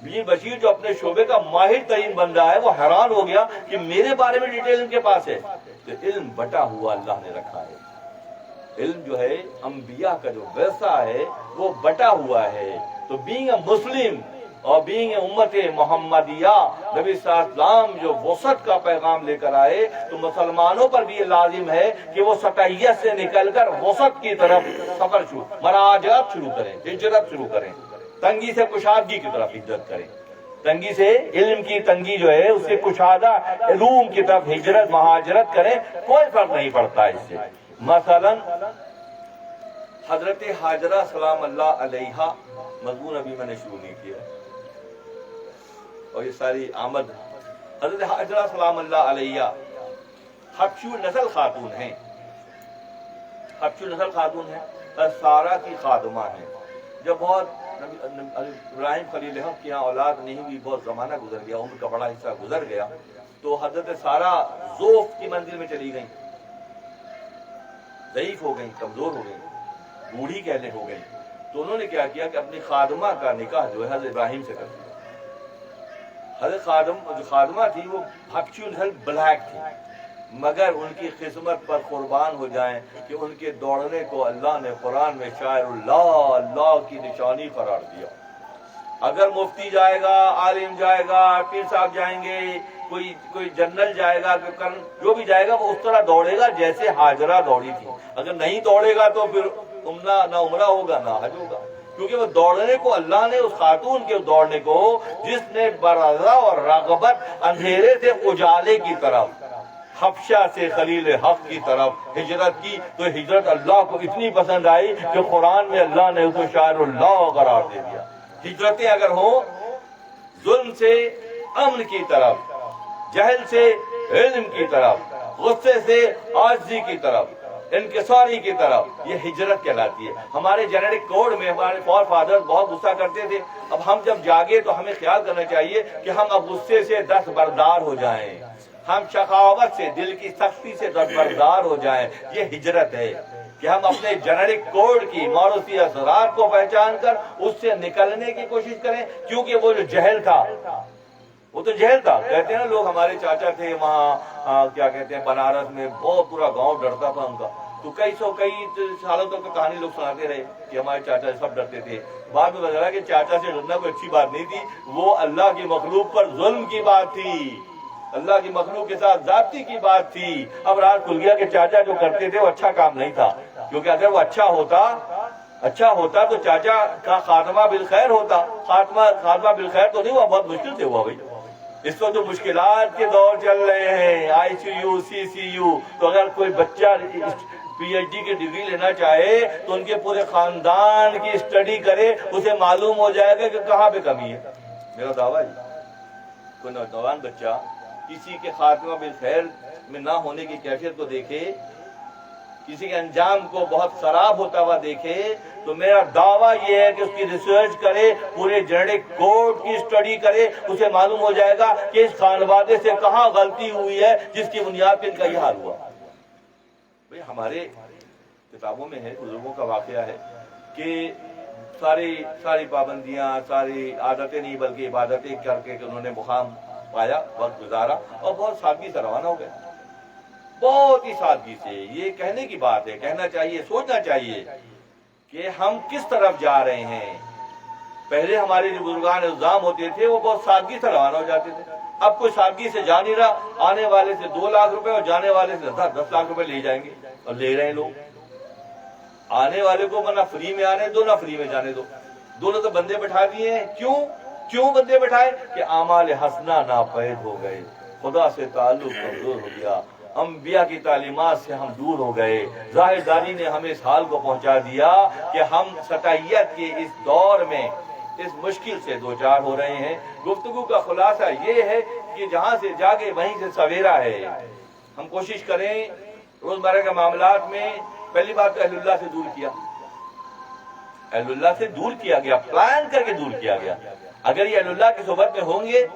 میر بشیر جو اپنے شعبے کا ماہر ترین بندہ ہے، وہ حیران ہو گیا کہ میرے بارے میں ڈیٹیل ان کے پاس ہے۔ تو علم بٹا ہوا اللہ نے رکھا ہے، علم جو ہے انبیاء کا جو ورثہ ہے وہ بٹا ہوا ہے۔ تو بینگ اے مسلم اور بینگ اے امت محمدیہ، نبی صلی اللہ علیہ وسلم جو وسعت کا پیغام لے کر آئے، تو مسلمانوں پر بھی یہ لازم ہے کہ وہ سطحیت سے نکل کر وسعت کی طرف سفر مراجعت شروع کریں، ہجرت شروع کریں، تنگی سے کشادگی کی طرف ہجرت کریں، تنگی سے، علم کی تنگی جو ہے اس سے کشادہ علوم کی طرف ہجرت مہاجرت کریں، کوئی فرق نہیں پڑتا اس سے۔ مثلا حضرت حاجرہ سلام اللہ علیہا، مضمون ابھی میں نے شروع نہیں کیا، اور یہ ساری آمد حضرت حاجرہ سلام اللہ علیہا حبشو نسل خاتون ہیں، حبشو نسل خاتون ہیں، سارا کی خادمہ ہیں۔ جب بہت ابراہیم خلیل حق کی یہاں اولاد نہیں ہوئی، بہت زمانہ گزر گیا، عمر کا بڑا حصہ گزر گیا، تو حضرت سارا ذوف کی منزل میں چلی گئیں، ضعیف ہو گئیں، کمزور ہو گئیں، بوڑھی کہنے ہو گئیں۔ تو انہوں نے کیا کیا کہ اپنی خادمہ کا نکاح جو ہے حضرت ابراہیم سے کر دیا۔ حضرت جو خادمہ تھی وہ حبشی نسل بلیک تھی، مگر ان کی قسمت پر قربان ہو جائیں کہ ان کے دوڑنے کو اللہ نے قرآن میں شاعر اللہ کی نشانی قرار دیا۔ اگر مفتی جائے گا، عالم جائے گا، پیر صاحب جائیں گے، کوئی جنرل جائے گا، جو بھی جائے گا وہ اس طرح دوڑے گا جیسے حاجرہ دوڑی تھی۔ اگر نہیں دوڑے گا تو پھر نہ عمرہ ہوگا نہ حج ہوگا، کیونکہ وہ دوڑنے کو اللہ نے اس خاتون کے دوڑنے کو، جس نے برضا اور رغبت اندھیرے سے اجالے کی طرف، حبشہ سے خلیل حق کی طرف ہجرت کی، تو ہجرت اللہ کو اتنی پسند آئی کہ قرآن میں اللہ نے اس کو شاعر اللہ قرار دے دیا۔ ہجرتیں اگر ہوں ظلم سے امن کی طرف، جہل سے علم کی طرف، غصے سے عاجزی کی طرف، انکساری کی طرف، یہ ہجرت کہلاتی ہے۔ ہمارے جنیٹک کوڈ میں ہمارے فور فادر بہت غصہ کرتے تھے، اب ہم جب جاگے تو ہمیں خیال کرنا چاہیے کہ ہم اب غصے سے دستبردار ہو جائیں، ہم شقاوت سے، دل کی سختی سے دستبردار ہو جائیں۔ یہ ہجرت ہے کہ ہم اپنے جنیٹک کوڈ کی موروثی اثرات کو پہچان کر اس سے نکلنے کی کوشش کریں، کیونکہ وہ جو جہل تھا، وہ تو جہل تھا۔ کہتے ہیں نا لوگ، ہمارے چاچا تھے وہاں کیا کہتے ہیں بنارس میں، بہت پورا گاؤں ڈرتا تھا ان کا، تو کئی سالوں تک تو کہانی لوگ سناتے رہے کہ ہمارے چاچا سب ڈرتے تھے۔ بعد میں بتا کہ چاچا سے ڈرنا کوئی اچھی بات نہیں تھی، وہ اللہ کی مخلوق پر ظلم کی بات تھی، اللہ کی مخلوق کے ساتھ ذاتی کی بات تھی۔ اب رات کھل گیا کہ چاچا جو کرتے تھے وہ اچھا کام نہیں تھا، کیونکہ اگر وہ اچھا ہوتا تو چاچا کا خاتمہ بالخیر ہوتا۔ خاتمہ بالخیر تو نہیں ہوا، بہت مشکل سے ہوا بھائی۔ اس وقت جو مشکلات کے دور چل رہے ہیں، آئی سی یو، سی سی یو، تو اگر کوئی بچہ پی ایچ ڈی کی ڈگری لینا چاہے تو ان کے پورے خاندان کی اسٹڈی کرے، اسے معلوم ہو جائے گا کہ کہاں پہ کمی ہے۔ میرا دعویٰ ہے کوئی نوجوان بچہ کسی کے خاتمہ بالخیر میں نہ ہونے کی کیفیت کو دیکھے، کسی کے انجام کو بہت خراب ہوتا ہوا دیکھے، تو میرا دعویٰ یہ ہے کہ اس کی ریسرچ کرے، پورے جنیٹک کوڈ کی اسٹڈی کرے، اسے معلوم ہو جائے گا کہ اس خانوادے سے کہاں غلطی ہوئی ہے جس کی بنیاد پہ ان کا یہ حال ہوا۔ بھئی ہمارے کتابوں میں ہے، بزرگوں کا واقعہ ہے کہ ساری پابندیاں، ساری عادتیں نہیں بلکہ عبادتیں کر کے انہوں نے مقام پایا، وقت گزارا اور بہت سادگی سے روانہ ہو گئے، بہت ہی سادگی سے۔ یہ کہنے کی بات ہے، کہنا چاہیے، سوچنا چاہیے کہ ہم کس طرف جا رہے ہیں۔ پہلے ہمارے جو بزرگان الزام ہوتے تھے وہ بہت سادگی سے روانہ ہو جاتے تھے، اب کوئی سادگی سے جا نہیں رہا، آنے والے سے 2 لاکھ روپے اور جانے والے سے 10 لاکھ روپے لے جائیں گے، اور لے رہے ہیں لوگ۔ آنے والے کو نہ فری میں آنے دو نہ فری میں جانے دو، دونوں تو بندے بٹھا دیے ہیں۔ کیوں بندے بٹھائے؟ کہ اعمال حسنہ ناپید ہو گئے، خدا سے تعلق کمزور ہو گیا، انبیاء کی تعلیمات سے ہم دور ہو گئے، ظاہر داری نے ہمیں اس حال کو پہنچا دیا کہ ہم سطحیت کے اس دور میں اس مشکل سے دوچار ہو رہے ہیں۔ گفتگو کا خلاصہ یہ ہے کہ جہاں سے جاگے وہیں سے سویرا ہے۔ ہم کوشش کریں روزمرہ کے معاملات میں، پہلی بات تو اہل اللہ سے دور کیا، اہل اللہ سے دور کیا گیا، پلان کر کے دور کیا گیا۔ اگر یہ اہل اللہ کی صحبت میں ہوں گے،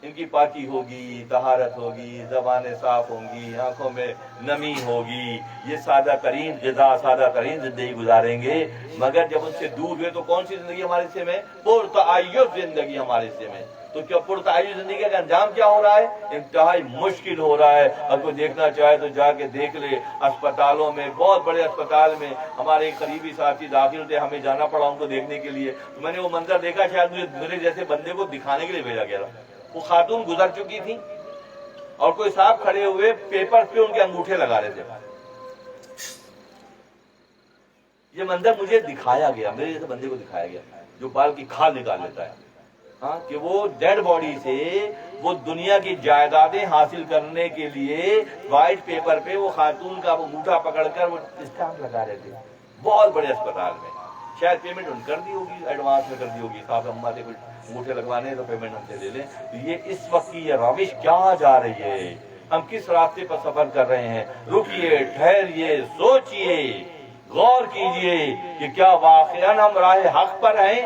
ان کی پاکی ہوگی، طہارت ہوگی، زبانیں صاف ہوں گی، آنکھوں میں نمی ہوگی، یہ سادہ ترین غذا، سادہ ترین زندگی گزاریں گے۔ مگر جب ان سے دور ہوئے تو کون سی زندگی ہمارے حصے میں؟ پرتعیش زندگی ہمارے حصے میں۔ تو کیا پرتعیش زندگی کا انجام کیا ہو رہا ہے؟ انتہائی مشکل ہو رہا ہے۔ اگر کوئی دیکھنا چاہے تو جا کے دیکھ لے، اسپتالوں میں، بہت بڑے اسپتال میں ہمارے ایک قریبی ساتھی داخل تھے، ہمیں جانا پڑا ان کو دیکھنے کے لیے، تو میں نے وہ منظر دیکھا، شاید میرے جیسے بندے کو دکھانے کے لیے بھیجا گیا تھا۔ وہ خاتون گزر چکی تھی اور کوئی صاحب کھڑے ہوئے پیپر پہ ان کے انگوٹھے لگا رہے تھے۔ یہ منظر مجھے دکھایا گیا، میرے جیسے بندے کو دکھایا گیا جو بال کی کھال نکال لیتا ہے، ہاں، کہ وہ ڈیڈ باڈی سے وہ دنیا کی جائیدادیں حاصل کرنے کے لیے وائٹ پیپر پہ وہ خاتون کا وہ انگوٹھا پکڑ کر وہ اسٹامپ لگا رہے تھے، بہت بڑے اسپتال میں۔ شاید پیمنٹ ان کر دی ہوگی، ایڈوانس میں کر دی ہوگی، صاحب اماں سے کچھ انگوٹھے لگوانے تو پیمنٹ ہم سے لے لیں۔ یہ اس وقت کی یہ روش کہاں جا رہی ہے؟ ہم کس راستے پر سفر کر رہے ہیں؟ رکیے، ٹھہریے، سوچئے، غور کیجئے کہ کیا واقعاً ہم راہ حق پر ہیں؟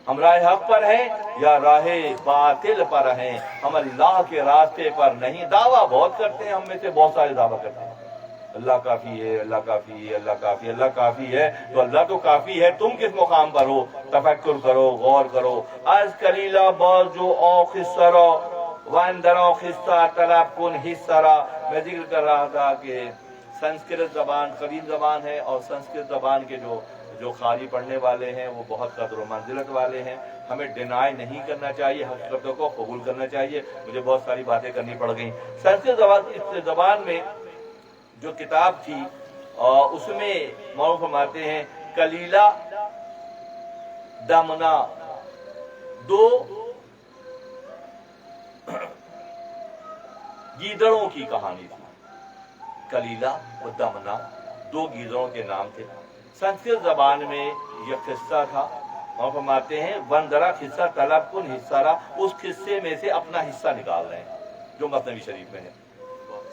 ہم راہ حق پر ہیں یا راہ باطل پر ہیں؟ ہم اللہ کے راستے پر نہیں۔ دعویٰ بہت کرتے ہیں، ہم میں سے بہت سارے دعویٰ کرتے ہیں، اللہ کافی ہے، اللہ کافی ہے، اللہ کافی ہے، اللہ کافی ہے، تو اللہ تو کافی ہے، تم کس مقام پر ہو؟ تفکر کرو، غور کرو۔ از کلیلہ باز جو آخسرا واندرا خستہ طلب کن حصرا۔ میں ذکر کر رہا تھا کہ سنسکرت زبان قدیم زبان ہے، اور سنسکرت زبان کے جو قاری پڑھنے والے ہیں وہ بہت قدر و منزلت والے ہیں۔ ہمیں ڈینائی نہیں کرنا چاہیے، حقیقتوں کو قبول کرنا چاہیے۔ مجھے بہت ساری باتیں کرنی پڑ گئیں۔ سنسکرت زبان میں جو کتاب تھی اس میں مولانا فرماتے ہیں کلیلہ دمنا، دو گیدڑوں کی کہانی تھی۔ کلیلہ و دمنا دو گیدڑوں کے نام تھے۔ سنسکرت زبان میں یہ قصہ تھا، مولانا فرماتے ہیں وندرا قصہ طلب کن حصہ، اس قصے میں سے اپنا حصہ نکال رہے ہیں جو مثنوی شریف میں ہے۔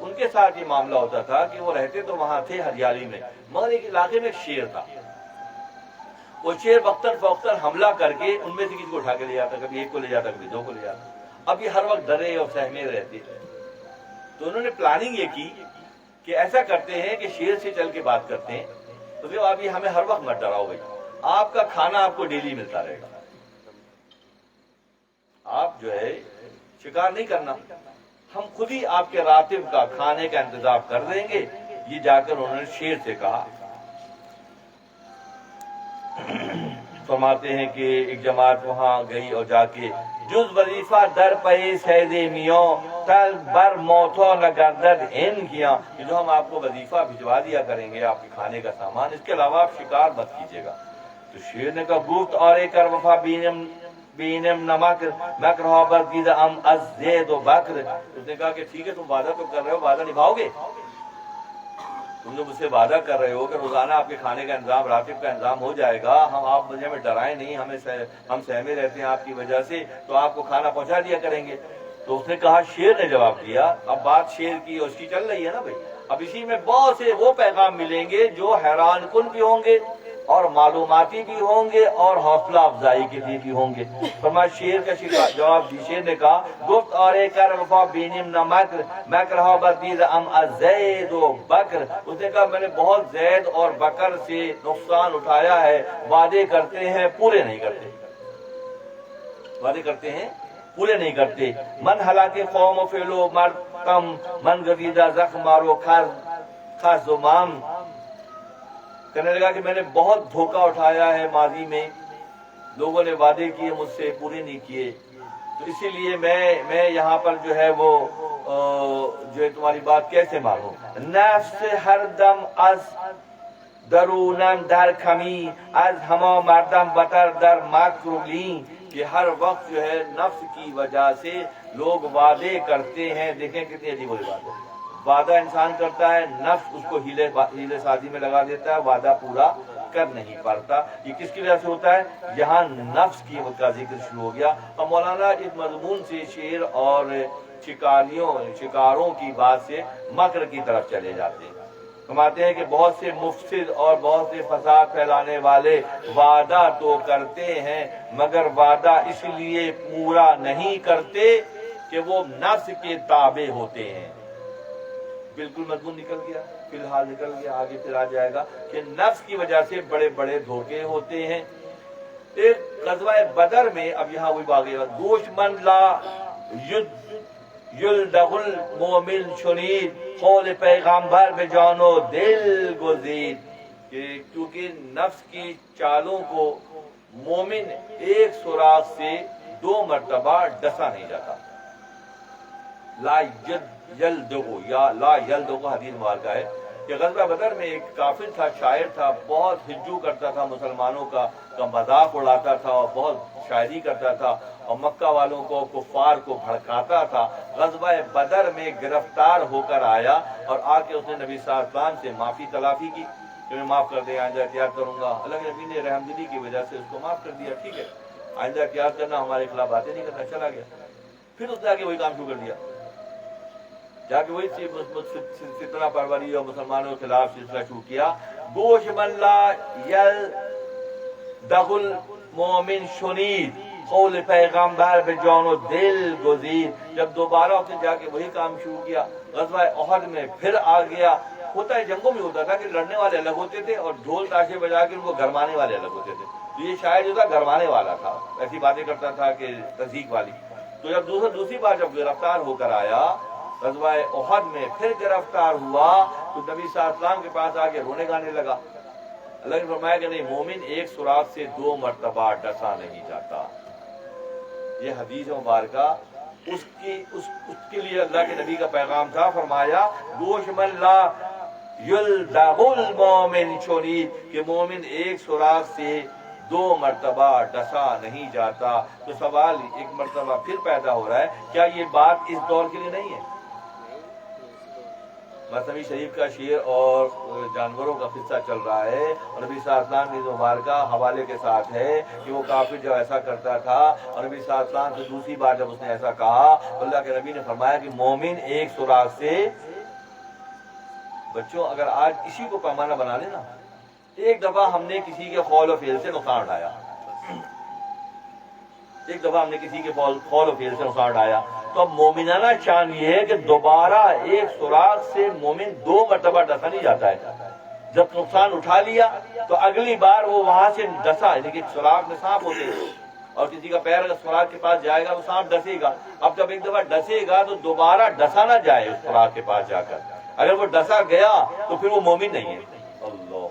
ان کے ساتھ یہ معاملہ ہوتا تھا کہ وہ رہتے تو وہاں تھے ہریالی میں، مگر ایک علاقے میں ایک شیر تھا، وہ شیر وقتاً فوقتاً حملہ کر کے ان میں سے کسی کو اٹھا کے لے جاتا، کبھی ایک کو لے جاتا، کبھی دو کو لے جاتا۔ اب یہ ہر وقت ڈرے اور سہمے رہتے، تو انہوں نے پلاننگ یہ کی کہ ایسا کرتے ہیں کہ شیر سے چل کے بات کرتے ہیں، تو پھر آپ یہ ہمیں ہر وقت مت ڈراؤ بھائی، آپ کا کھانا آپ کو ڈیلی ملتا رہے گا، آپ جو ہے شکار نہیں کرنا، ہم خود ہی آپ کے راتب کا کھانے کا انتظام کر دیں گے۔ یہ جا کر انہوں نے شیر سے کہا۔ فرماتے ہیں کہ ایک جماعت وہاں گئی اور جا کے جز وظیفہ در پئی سید میاں تل بر موتو نگردد ان کیا، جو ہم آپ کو وظیفہ بھجوا دیا کریں گے آپ کے کھانے کا سامان، اس کے علاوہ آپ شکار مت کیجیے گا۔ تو شیر نے کہا گفت اور کر وفا بینم نمک مکر ہو برگید ام از زید و بکر، اس نے کہا کہ ٹھیک ہے تم وعدہ تو کر رہے ہو، وعدہ نبھاؤ گے؟ تم جو مجھ سے وعدہ کر رہے ہو کہ روزانہ آپ کے کھانے کا انتظام، راتب کا انتظام ہو جائے گا، آپ مجھے ہمیں ڈرائیں نہیں، ہم سہمے رہتے ہیں آپ کی وجہ سے، تو آپ کو کھانا پہنچا دیا کریں گے۔ تو اس نے کہا، شیر نے جواب دیا، اب بات شیر کی اور اس کی چل رہی ہے نا بھائی، اب اسی میں بہت سے وہ پیغام ملیں گے جو حیران کن بھی ہوں گے اور معلوماتی بھی ہوں گے اور حوصلہ افزائی کے لیے بھی ہوں گے۔ فرمایا شیر کا جواب دی، شیر نے کہا گفت اور کر وفا بینم نہ مکر میں کرہا بدید ام زید و بکر، اس نے کہا میں نے بہت زید اور بکر سے نقصان اٹھایا ہے، وعدے کرتے ہیں پورے نہیں کرتے، وعدے کرتے ہیں پورے نہیں کرتے۔ من ہلاکے قوم و فعلو مرتم من گزیدہ زخم مارو خاص زمام، کہنے لگا کہ میں نے بہت دھوکہ اٹھایا ہے ماضی میں، لوگوں نے وعدے کیے مجھ سے پورے نہیں کیے، تو اسی لیے میں یہاں پر جو ہے وہ جو ہے تمہاری بات کیسے مانوں۔ نفس ہر دم از درونم در کمی از ہما مردم بتر در مکرولی، کہ ہر وقت جو ہے نفس کی وجہ سے لوگ وعدے کرتے ہیں، دیکھیں کتنی عجیب بات ہے، وعدہ انسان کرتا ہے، نفس اس کو ہیلے سازی میں لگا دیتا ہے، وعدہ پورا کر نہیں پاتا۔ یہ کس کی وجہ سے ہوتا ہے؟ یہاں نفس کی کا ذکر شروع ہو گیا۔ اور مولانا اس مضمون سے شیر اور شکاروں کی بات سے مکر کی طرف چلے جاتے ہیں۔ فرماتے ہیں کہ بہت سے مفسد اور بہت سے فساد پھیلانے والے وعدہ تو کرتے ہیں مگر وعدہ اس لیے پورا نہیں کرتے کہ وہ نفس کے تابع ہوتے ہیں۔ بالکل مضمون نکل گیا، فی الحال نکل گیا، آگے پھر آ جائے گا کہ نفس کی وجہ سے بڑے بڑے دھوکے ہوتے ہیں۔ ایک غزوہ بدر میں، اب یہاں وہی باغی دشمن لا یلدغ المؤمن شنید قول پیغمبر به جان و دل گزید، کیونکہ نفس کی چالوں کو مومن ایک سوراخ سے 2 مرتبہ ڈسا نہیں جاتا۔ لا یلدغو یا لا یلدغو حدیث مبارکہ ہے کہ غزوہ بدر میں ایک کافر تھا، شاعر تھا، بہت ہجو کرتا تھا، مسلمانوں کا مذاق اڑاتا تھا اور بہت شاعری کرتا تھا اور مکہ والوں کو، کفار کو بھڑکاتا تھا۔ غزوہ بدر میں گرفتار ہو کر آیا اور آ کے اس نے نبی صلی اللہ علیہ وسلم سے معافی تلافی کی کہ میں معاف کر دیں، آئندہ احتیاط کروں گا۔ اللہ کے نبی نے رحم دلی کی وجہ سے اس کو معاف کر دیا، ٹھیک ہے آئندہ احتیاط کرنا، ہمارے خلاف باتیں نہیں کرنا، چلا گیا۔ پھر اس نے آگے وہی کام شروع کر دیا، جا کے وہی فتنہ پروری اور مسلمانوں کے خلاف سلسلہ شروع کیا۔ دشمن لا یلدغ المؤمن شنید قول پیغمبر به جان و دل گزید، جب دوبارہ اس نے جا کے وہی کام شروع کیا۔ غزوہ احد میں پھر آ گیا۔ ہوتا ہے جنگوں میں ہوتا تھا کہ لڑنے والے الگ ہوتے تھے اور ڈھول تاشے بجا کے ان کو گرمانے والے الگ ہوتے تھے، تو یہ شاعر جو تھا گرمانے والا تھا، ایسی باتیں کرتا تھا کہ تصدیق والی۔ تو جب دوسری بار جب گرفتار ہو کر آیا غزوہ احد میں، پھر گرفتار ہوا تو نبی صلی اللہ علیہ وسلم کے پاس آ کے رونے گانے لگا۔ اللہ نے فرمایا کہ نہیں، مومن ایک سوراخ سے 2 مرتبہ ڈسا نہیں جاتا۔ یہ حدیث مبارکہ اس کے لیے اللہ کے نبی کا پیغام تھا۔ فرمایا دشمن لا یلدغ المؤمن شنید، کہ مومن ایک سوراخ سے 2 مرتبہ ڈسا نہیں جاتا۔ تو سوال ایک مرتبہ پھر پیدا ہو رہا ہے، کیا یہ بات اس دور کے لیے نہیں ہے؟ مثنوی شریف کا شعر اور جانوروں کا قصہ چل رہا ہے اور نبی صلی اللہ علیہ وسلم کی مبارکہ حوالے کے ساتھ ہے کہ وہ کافر جو ایسا کرتا تھا، اور نبی صلی اللہ علیہ وسلم سے دوسری بار جب اس نے ایسا کہا تو اللہ کے نبی نے فرمایا کہ مومن ایک سوراخ سے بچوں اگر آج اسی کو پیمانہ بنا لینا، ایک دفعہ ہم نے کسی کے قول و فعل سے نقصان اٹھایا، ایک دفعہ ہم نے کسی کے قول و فعل سے نقصان اٹھایا، تو اب مومنانہ شان یہ ہے کہ دوبارہ ایک سوراخ سے مومن 2 مرتبہ ڈسا نہیں جاتا ہے۔ جب نقصان اٹھا لیا تو اگلی بار وہ وہاں سے ڈسا، لیکن سوراخ میں سانپ ہوتے ہیں اور کسی کا پیر اگر سوراخ کے پاس جائے گا وہ سانپ ڈسے گا، اب جب ایک دفعہ ڈسے گا تو دوبارہ ڈسا نہ جائے اس سوراخ کے پاس جا کر، اگر وہ ڈسا گیا تو پھر وہ مومن نہیں ہے۔ اللہ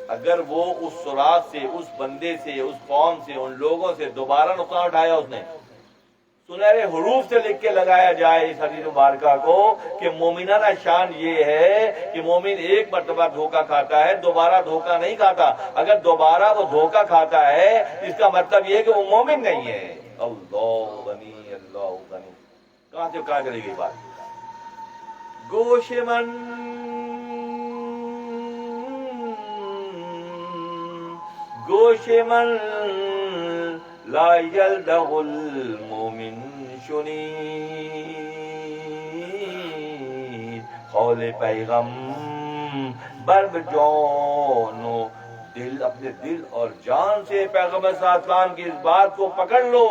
اگر وہ اس سوراخ سے، اس بندے سے، اس قوم سے، ان لوگوں سے دوبارہ نقصان اٹھایا، اس نے سنہرے حروف سے لکھ کے لگایا جائے اس حدیث مبارکہ کو کہ مومنانہ شان یہ ہے کہ مومن ایک مرتبہ دھوکہ کھاتا ہے، دوبارہ دھوکہ نہیں کھاتا۔ اگر دوبارہ وہ دھوکہ کھاتا ہے اس کا مطلب یہ ہے کہ وہ مومن نہیں ہے۔ اللہ غنی، اللہ غنی، کہاں سے کہاں چلی گئی بات؟ گوش من گوش من لا یلدغ المومن شنید، قول پیغمبر جان و دل، اپنے دل اور جان سے پیغمبر صلی اللہ علیہ وسلم کی اس بات کو پکڑ لو۔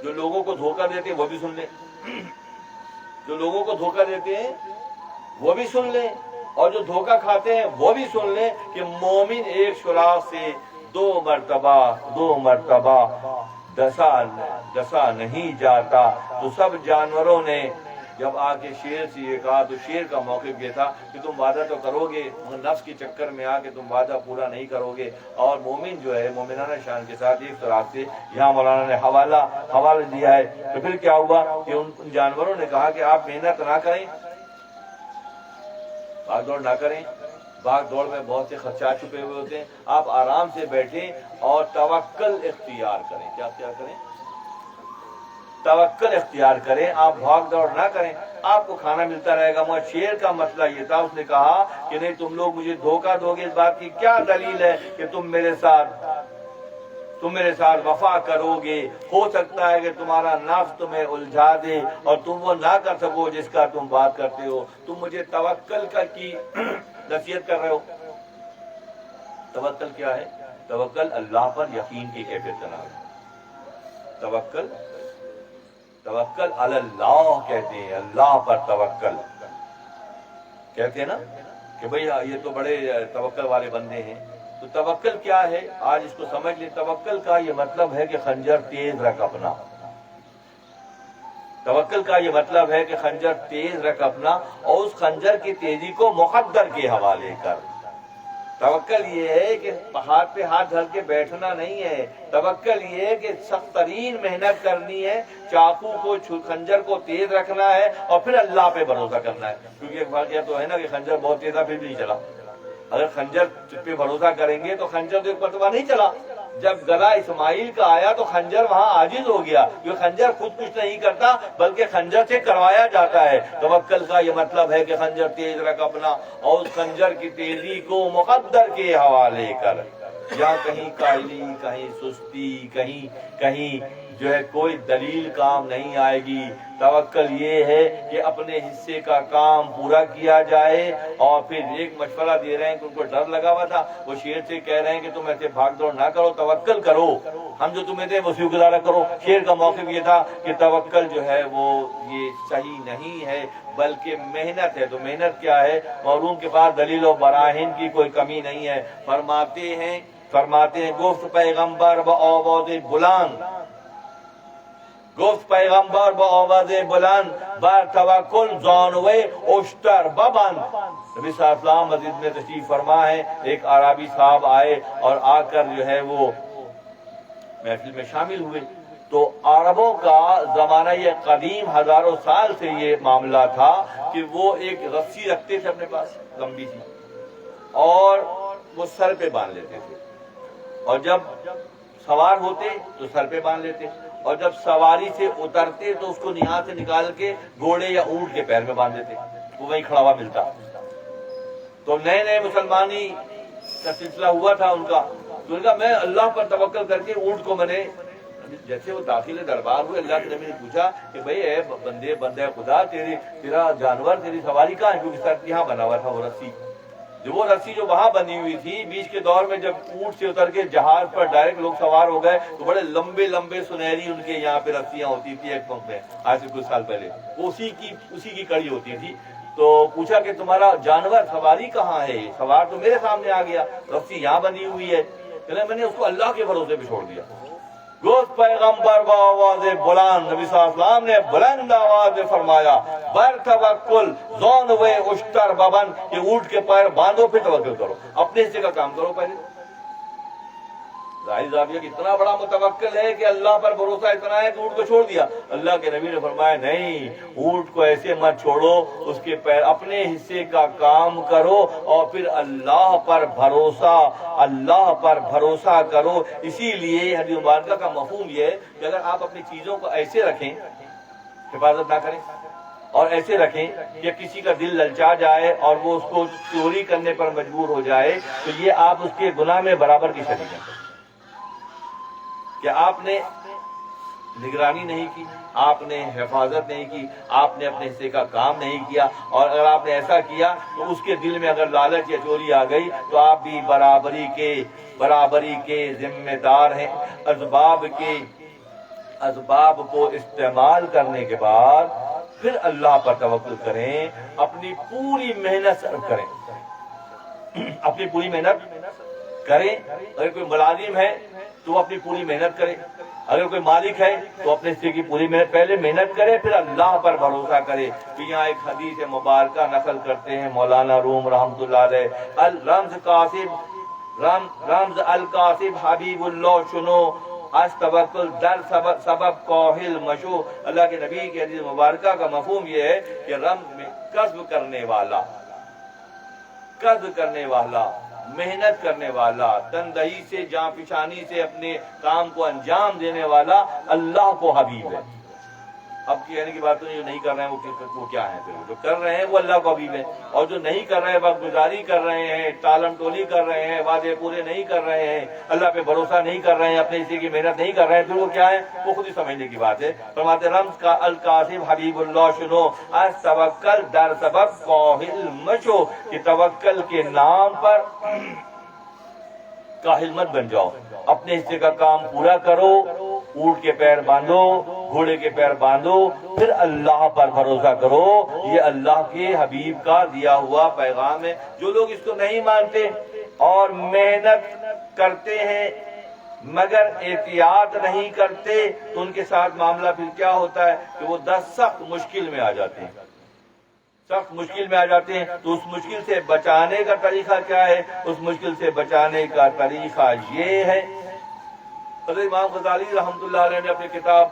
جو لوگوں کو دھوکہ دیتے ہیں وہ بھی سن لیں، جو لوگوں کو دھوکہ دیتے ہیں وہ بھی سن لیں، اور جو دھوکہ کھاتے ہیں وہ بھی سن لیں کہ مومن ایک سوراخ سے 2 مرتبہ ڈسا نہیں جاتا۔ تو سب جانوروں نے جب آ کے شیر سے یہ کہا تو شیر کا موقف یہ تھا کہ تم وعدہ تو کرو گے، نفس کے چکر میں آ کے تم وعدہ پورا نہیں کرو گے۔ اور مومن جو ہے مومنانہ شان کے ساتھ ایک سوراخ سے، یہاں مولانا نے حوالہ دیا ہے۔ تو پھر کیا ہوا کہ ان جانوروں نے کہا کہ آپ محنت نہ کریں، بھاگ دوڑ نہ کریں، بھاگ دوڑ میں بہت سے خدشات چھپے ہوئے ہوتے ہیں، آپ آرام سے بیٹھیں اور توکل اختیار کریں۔ کیا اختیار کریں؟ توکل اختیار کریں، آپ بھاگ دوڑ نہ کریں، آپ کو کھانا ملتا رہے گا۔ مگر شیر کا مسئلہ یہ تھا، اس نے کہا کہ نہیں تم لوگ مجھے دھوکہ دو گے، اس بات کی کیا دلیل ہے کہ تم میرے ساتھ وفا کرو گے؟ ہو سکتا ہے کہ تمہارا نفس تمہیں الجھا دے اور تم وہ نہ کر سکو جس کا تم بات کرتے ہو۔ تم مجھے توکل کی نصیحت کر رہے ہو۔ توکل کیا ہے؟ توکل اللہ پر یقین کی کیفیت کا نام ہے۔ توکل علی اللہ کہتے ہیں، اللہ پر توکل کہتے ہیں نا کہ بھئی یہ تو بڑے توکل والے بندے ہیں۔ تو توکل کیا ہے؟ آج اس کو سمجھ لیں۔ توکل کا یہ مطلب ہے کہ خنجر تیز رکھ اپنا۔ توکل کا یہ مطلب ہے کہ خنجر تیز رکھ اپنا اور اس خنجر کی تیزی کو مقدر کے حوالے کر۔ توکل یہ ہے کہ ہاتھ پہ ہاتھ دھر کے بیٹھنا نہیں ہے۔ توکل یہ ہے کہ سخت ترین محنت کرنی ہے، چاقو کو خنجر کو تیز رکھنا ہے اور پھر اللہ پہ بھروسہ کرنا ہے۔ کیونکہ ایک واقعہ تو ہے نا کہ خنجر بہت تیز تھا پھر بھی نہیں چلا۔ اگر خنجر پہ بھروسہ کریں گے تو خنجر تو ایک مرتبہ نہیں چلا۔ جب گلا اسماعیل کا آیا تو خنجر وہاں عاجز ہو گیا، کیونکہ خنجر خود کچھ نہیں کرتا بلکہ خنجر سے کروایا جاتا ہے۔ توکل کا یہ مطلب ہے کہ خنجر تیز رکھ اپنا اور اس خنجر کی تیزی کو مقدر کے حوالے کر۔ یا کہیں کاہلی، کہیں سستی، کہیں جو ہے کوئی دلیل کام نہیں آئے گی۔ توکل یہ ہے کہ اپنے حصے کا کام پورا کیا جائے۔ اور پھر ایک مشورہ دے رہے ہیں کہ ان کو ڈر لگا ہوا تھا، وہ شیر سے کہہ رہے ہیں کہ تم ایسے بھاگ دوڑ نہ کرو، توکل کرو، ہم جو تمہیں دیں وسیع گزارا کرو۔ شیر کا موقف یہ تھا کہ توکل جو ہے وہ یہ صحیح نہیں ہے بلکہ محنت ہے۔ تو محنت کیا ہے؟ معلوم کے پاس دلیل و براہین کی کوئی کمی نہیں ہے۔ فرماتے ہیں گفت پیغمبر با آواز بلند، گفت پیغمبر با آواز بلند، بر توکل زانوے اشتر ببند۔ نبی صلی اللہ علیہ وسلم مسجد میں تشریف فرما ہے، ایک عربی صاحب آئے اور آ کر جو ہے وہ محفل میں شامل ہوئے۔ تو عربوں کا زمانہ یہ قدیم ہزاروں سال سے یہ معاملہ تھا کہ وہ ایک رسی رکھتے تھے اپنے پاس لمبی سی اور وہ سر پہ باندھ لیتے تھے، اور جب سوار ہوتے تو سر پہ باندھ لیتے، اور جب سواری سے اترتے تو اس کو یہاں سے نکال کے گھوڑے یا اونٹ کے پیر میں باندھ دیتے، وہ وہیں کھڑا ہوا ملتا۔ تو نئے مسلمانی کا سلسلہ ہوا تھا ان کا، تو ان کا میں اللہ پر توکل کر کے اونٹ کو میں نے جیسے وہ داخل دربار ہوئے اللہ کے نبی نے پوچھا کہ بھئی اے بندے خدا تیرا جانور تیری سواری کہاں ہے؟ کیونکہ سر یہاں بنا ہوا تھا وہ رسی، وہ رسی جو وہاں بنی ہوئی تھی، بیچ کے دور میں جب اونٹ سے اتر کے جہاز پر ڈائریکٹ لوگ سوار ہو گئے تو بڑے لمبے لمبے سنہری ان کے یہاں پہ رسیاں ہوتی تھی ایک پمپ میں، آج سے کچھ سال پہلے وہ اسی کی کڑی ہوتی تھی۔ تو پوچھا کہ تمہارا جانور سواری کہاں ہے؟ سوار تو میرے سامنے آ گیا، رسی یہاں بنی ہوئی ہے، میں نے اس کو اللہ کے بھروسے پہ چھوڑ دیا۔ گوشت پیغمبر با آواز بلند، نبی صلی اللہ علیہ وسلم نے بلند آواز میں فرمایا بر توکل زون و اشتر ببن، کہ اونٹ کے پیر باندھو پھر توکل کرو، اپنے حصے کا کام کرو پہلے۔ ظاہر زاویہ کہ اتنا بڑا متوکل ہے کہ اللہ پر بھروسہ اتنا ہے کہ اونٹ کو چھوڑ دیا۔ اللہ کے نبی نے فرمایا نہیں، اونٹ کو ایسے مت چھوڑو، اس کے پیر اپنے حصے کا کام کرو اور پھر اللہ پر بھروسہ کرو۔ اسی لیے حدیث مبارکہ کا مفہوم یہ ہے کہ اگر آپ اپنی چیزوں کو ایسے رکھیں، حفاظت نہ کریں اور ایسے رکھیں کہ کسی کا دل للچا جائے اور وہ اس کو چوری کرنے پر مجبور ہو جائے، تو یہ آپ اس کے گناہ میں برابر کی شریک ہیں کہ آپ نے نگرانی نہیں کی، آپ نے حفاظت نہیں کی، آپ نے اپنے حصے کا کام نہیں کیا، اور اگر آپ نے ایسا کیا تو اس کے دل میں اگر لالچ یا چوری آ گئی تو آپ بھی برابری کے ذمہ دار ہیں۔ اسباب کو استعمال کرنے کے بعد پھر اللہ پر توکل کریں، اپنی پوری محنت صرف کریں، اپنی پوری محنت کریں۔ اگر کوئی ملازم ہے تو وہ اپنی پوری محنت کرے، اگر کوئی مالک ہے تو اپنے حصے کی پوری محنت، پہلے محنت کرے پھر اللہ پر بھروسہ کرے۔ کہ یہاں ایک حدیث مبارکہ نقل کرتے ہیں مولانا روم رحمۃ اللہ علیہ، رمز القاسب حبیب اللہ شنو از توکل در سبب کاہل مشو۔ اللہ کے نبی کی حدیث مبارکہ کا مفہوم یہ ہے کہ رمز میں کسب کرنے والا، محنت کرنے والا، تندہی سے جاں پچھانی سے اپنے کام کو انجام دینے والا اللہ کو حبیب ہے۔ اب کہنے کی بات تو جو نہیں کر رہے ہیں وہ کیا ہے؟ پھر جو کر رہے ہیں وہ اللہ کو حبیب ہے، اور جو نہیں کر رہے ہیں، وقت گزاری کر رہے ہیں، ٹالم ٹولی کر رہے ہیں، وعدے پورے نہیں کر رہے ہیں، اللہ پہ بھروسہ نہیں کر رہے ہیں، اپنے حصے کی محنت نہیں کر رہے ہیں، پھر وہ کیا ہے؟ وہ خود ہی سمجھنے کی بات ہے۔ فرماتے رمز کا القاسم حبیب اللہ شنو از توکل در سبب کاہل مشو، کہ توکل کے نام پر کاہل مت بن جاؤ، اپنے حصے کا کام پورا کرو، اونٹ کے پیر باندھو، گھوڑے کے پیر باندھو، پھر اللہ پر بھروسہ کرو۔ یہ اللہ کے حبیب کا دیا ہوا پیغام ہے۔ جو لوگ اس کو نہیں مانتے اور محنت کرتے ہیں مگر احتیاط نہیں کرتے تو ان کے ساتھ معاملہ پھر کیا ہوتا ہے کہ وہ سخت مشکل میں آ جاتے ہیں، سخت مشکل میں آ جاتے ہیں۔ تو اس مشکل سے بچانے کا طریقہ کیا ہے؟ اس مشکل سے بچانے کا طریقہ یہ ہے، حضرت امام غزالی رحمۃ اللہ علیہ نے اپنی کتاب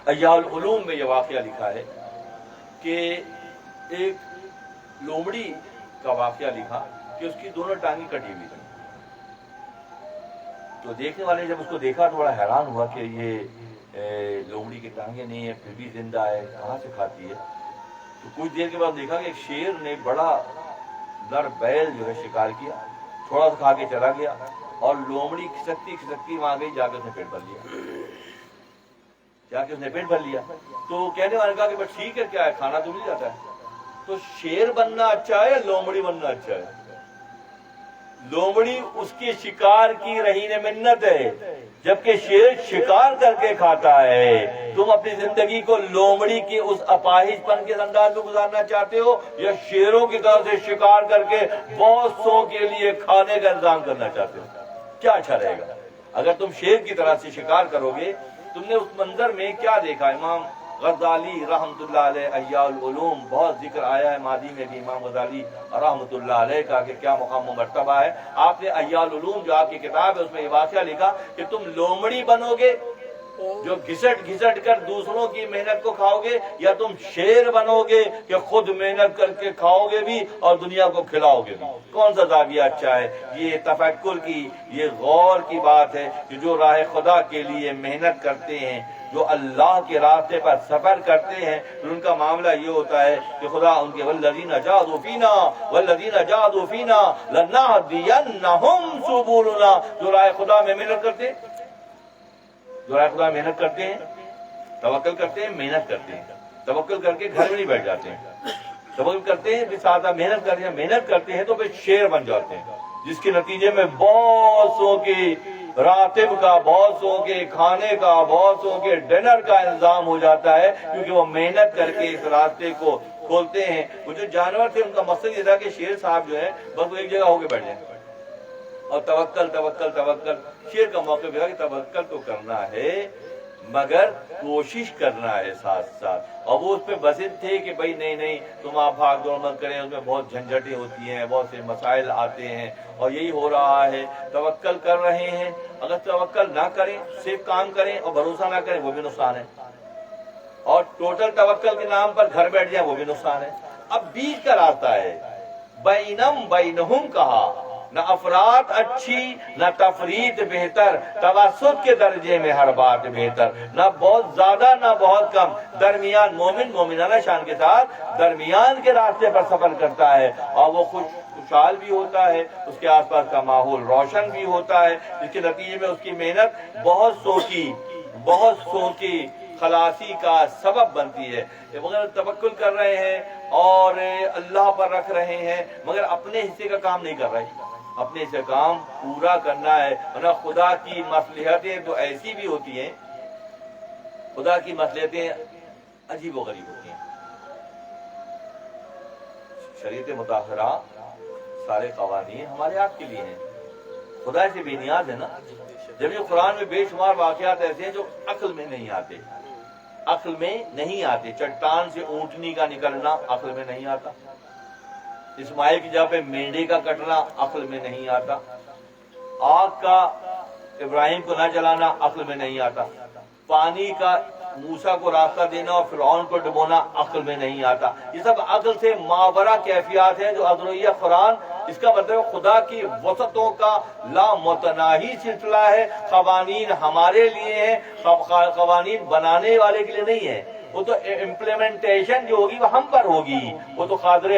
احیاء العلوم میں یہ واقعہ لکھا ہے کہ ایک لومڑی کا واقعہ لکھا کہ اس کی دونوں ٹانگیں کٹی ہوئی تھیں۔ تو دیکھنے والے جب اس کو دیکھا تو بڑا حیران ہوا کہ یہ لومڑی کی ٹانگیں نہیں ہے پھر بھی زندہ ہے، کہاں سے کھاتی ہے؟ تو کچھ دیر کے بعد دیکھا کہ ایک شیر نے بڑا نر بیل جو ہے شکار کیا، تھوڑا سا کھا کے چلا گیا، اور لومڑی کھسکتی وہاں گئی، جا کے اس نے پیٹ بھر لیا، تو کہنے والے کہا کہ بس ٹھیک ہے، کیا ہے، کھانا تو مل جاتا ہے۔ تو شیر بننا اچھا ہے یا لومڑی بننا اچھا ہے؟ لومڑی اس کے شکار کی رہین منت ہے، جبکہ شیر شکار کر کے کھاتا ہے۔ تم اپنی زندگی کو لومڑی کی اس اپاہج پن کے انداز میں گزارنا چاہتے ہو یا شیروں کی طرح سے شکار کر کے بہت سو کے لیے کھانے کا انتظام کرنا چاہتے ہو؟ کیا اچھا رہے گا؟ اگر تم شیر کی طرح سے شکار کرو گے، تم نے اس منظر میں کیا دیکھا؟ امام غزالی رحمۃ اللہ علیہ احیاء العلوم، بہت ذکر آیا ہے ماضی میں بھی امام غزالی رحمۃ اللہ علیہ کا کہ کیا مقام و مرتبہ ہے۔ آپ نے احیاء العلوم جو آپ کی کتاب ہے اس میں یہ واقعہ لکھا کہ تم لومڑی بنو گے جو گھسٹ کر دوسروں کی محنت کو کھاؤ گے، یا تم شیر بنو گے کہ خود محنت کر کے کھاؤ گے بھی اور دنیا کو کھلاؤ گے بھی؟ کون سا زاویہ اچھا ہے؟ یہ تفکر کی، یہ غور کی بات ہے کہ جو راہ خدا کے لیے محنت کرتے ہیں، جو اللہ کے راستے پر سفر کرتے ہیں، پھر ان کا معاملہ یہ ہوتا ہے کہ خدا ان کے والذین جاہدوا فینا لنہدینہم سبلنا، جو راہ خدا میں محنت کرتے ذرا خدا محنت کرتے ہیں، توکل کرتے ہیں، محنت کرتے ہیں، توکل کر کے گھر میں نہیں بیٹھ جاتے ہیں، توکل کرتے ہیں، پھر ساتھ محنت کرتے ہیں تو پھر شیر بن جاتے ہیں، جس کے نتیجے میں بہت سو کے راتب کا، بہت سو کے کھانے کا، بہت سو کے ڈنر کا انتظام ہو جاتا ہے، کیونکہ وہ محنت کر کے اس راستے کو کھولتے ہیں۔ وہ جو جانور تھے ان کا مقصد یہ تھا کہ شیر صاحب جو ہے بس وہ ایک جگہ ہو کے بیٹھ جائیں، اور توکل شیر کا موقع ملا کہ توکل تو کرنا ہے مگر کوشش کرنا ہے ساتھ ساتھ۔ اور وہ اس پہ بسط تھے کہ بھائی نہیں تم آپ بھاگ دوڑ مت کریں، اس میں بہت جھنجھٹیں ہوتی ہیں، بہت سے مسائل آتے ہیں، اور یہی ہو رہا ہے۔ توکل کر رہے ہیں، اگر توکل نہ کریں، صرف کام کریں اور بھروسہ نہ کریں، وہ بھی نقصان ہے، اور ٹوٹل توکل کے نام پر گھر بیٹھ جائیں، وہ بھی نقصان ہے۔ اب بیچ کا راستہ ہے، بینہم کہا، نہ افراد اچھی نہ تفریط بہتر، توسط کے درجے میں ہر بات بہتر، نہ بہت زیادہ نہ بہت کم، درمیان، مومن مومنانہ شان کے ساتھ درمیان کے راستے پر سفر کرتا ہے، اور وہ خوشحال بھی ہوتا ہے، اس کے آس پاس کا ماحول روشن بھی ہوتا ہے، جس کے نتیجے میں اس کی محنت بہت سو کی خلاصی کا سبب بنتی ہے۔ مگر توکل کر رہے ہیں اور اللہ پر رکھ رہے ہیں، مگر اپنے حصے کا کام نہیں کر رہے، اپنے سے کام پورا کرنا ہے، ورنہ خدا کی مصلحتیں تو ایسی بھی ہوتی ہیں، خدا کی مصلحتیں عجیب و غریب ہوتی ہیں۔ شریعت مطہرہ سارے قوانین ہمارے آپ کے لیے ہیں، خدا سے بے نیاز ہے نا۔ جب یہ قرآن میں بے شمار واقعات ایسے ہیں جو عقل میں نہیں آتے، چٹان سے اونٹنی کا نکلنا عقل میں نہیں آتا، اسماعیل کی جگہ پہ مینڈے کا کٹنا عقل میں نہیں آتا، آگ کا ابراہیم کو نہ جلانا عقل میں نہیں آتا، پانی کا موسیٰ کو راستہ دینا اور فرعون کو ڈبونا عقل میں نہیں آتا۔ یہ سب عقل سے ماورا کیفیات ہیں جو ادرویہ قرآن، اس کا مطلب خدا کی وسعتوں کا لامتناہی سلسلہ ہے۔ قوانین ہمارے لیے ہیں، قوانین بنانے والے کے لیے نہیں ہے، وہ تو امپلیمنٹیشن جو ہوگی وہ ہم پر ہوگی، وہ تو قادر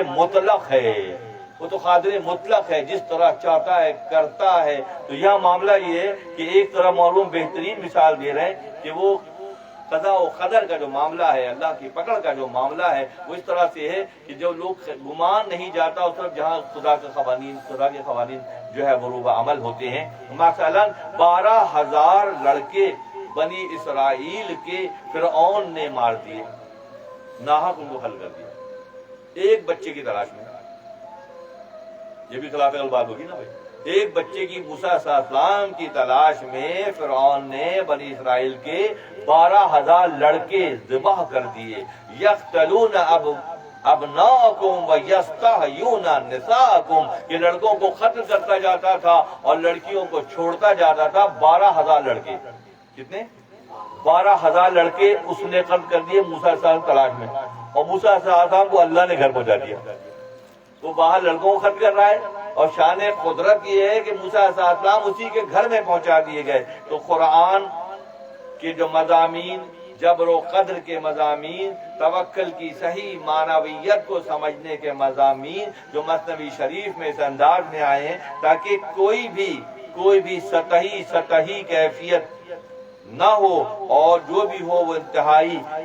مطلق ہے، جس طرح چاہتا ہے کرتا ہے۔ تو یہ معاملہ یہ ہے کہ ایک طرح معلوم بہترین مثال دے رہے ہیں کہ وہ قضاء و قدر کا جو معاملہ ہے، اللہ کی پکڑ کا جو معاملہ ہے، وہ اس طرح سے ہے کہ جو لوگ گمان نہیں جاتا اس طرف جہاں خدا کے قوانین جو ہے وہ روبہ عمل ہوتے ہیں۔ مثلا 12,000 لڑکے بنی اسرائیل کے فرعون نے مار دیے، ناحق ان کو حل کر دیا ایک بچے کی تلاش میں۔ یہ بھی خلاف بات ہوگی نا بھائی، ایک بچے کی، موسیٰ علیہ السلام کی تلاش میں فرعون نے بنی اسرائیل کے 12,000 لڑکے ذبح کر دیے۔ یقتلون ابناءکم ویستحیون نساءکم، یہ لڑکوں کو قتل کرتا جاتا تھا اور لڑکیوں کو چھوڑتا جاتا تھا۔ 12,000 لڑکے، کتنے؟ 12,000 لڑکے اس نے قتل کر دیے موسیٰ علیہ السلام تلاش میں، اور موسیٰ علیہ السلام کو اللہ نے گھر پہنچا دیا۔ وہ باہر لڑکوں کو قتل کر رہا ہے، اور شان قدرت یہ ہے کہ موسیٰ علیہ السلام اسی کے گھر میں پہنچا دیے گئے۔ تو قرآن کے جو مضامین، جبر و قدر کے مضامین، توکل کی صحیح معنویت کو سمجھنے کے مضامین جو مثنوی شریف میں اس انداز میں آئے ہیں، تاکہ کوئی بھی سطحی کیفیت نہ ہو، اور جو بھی ہو وہ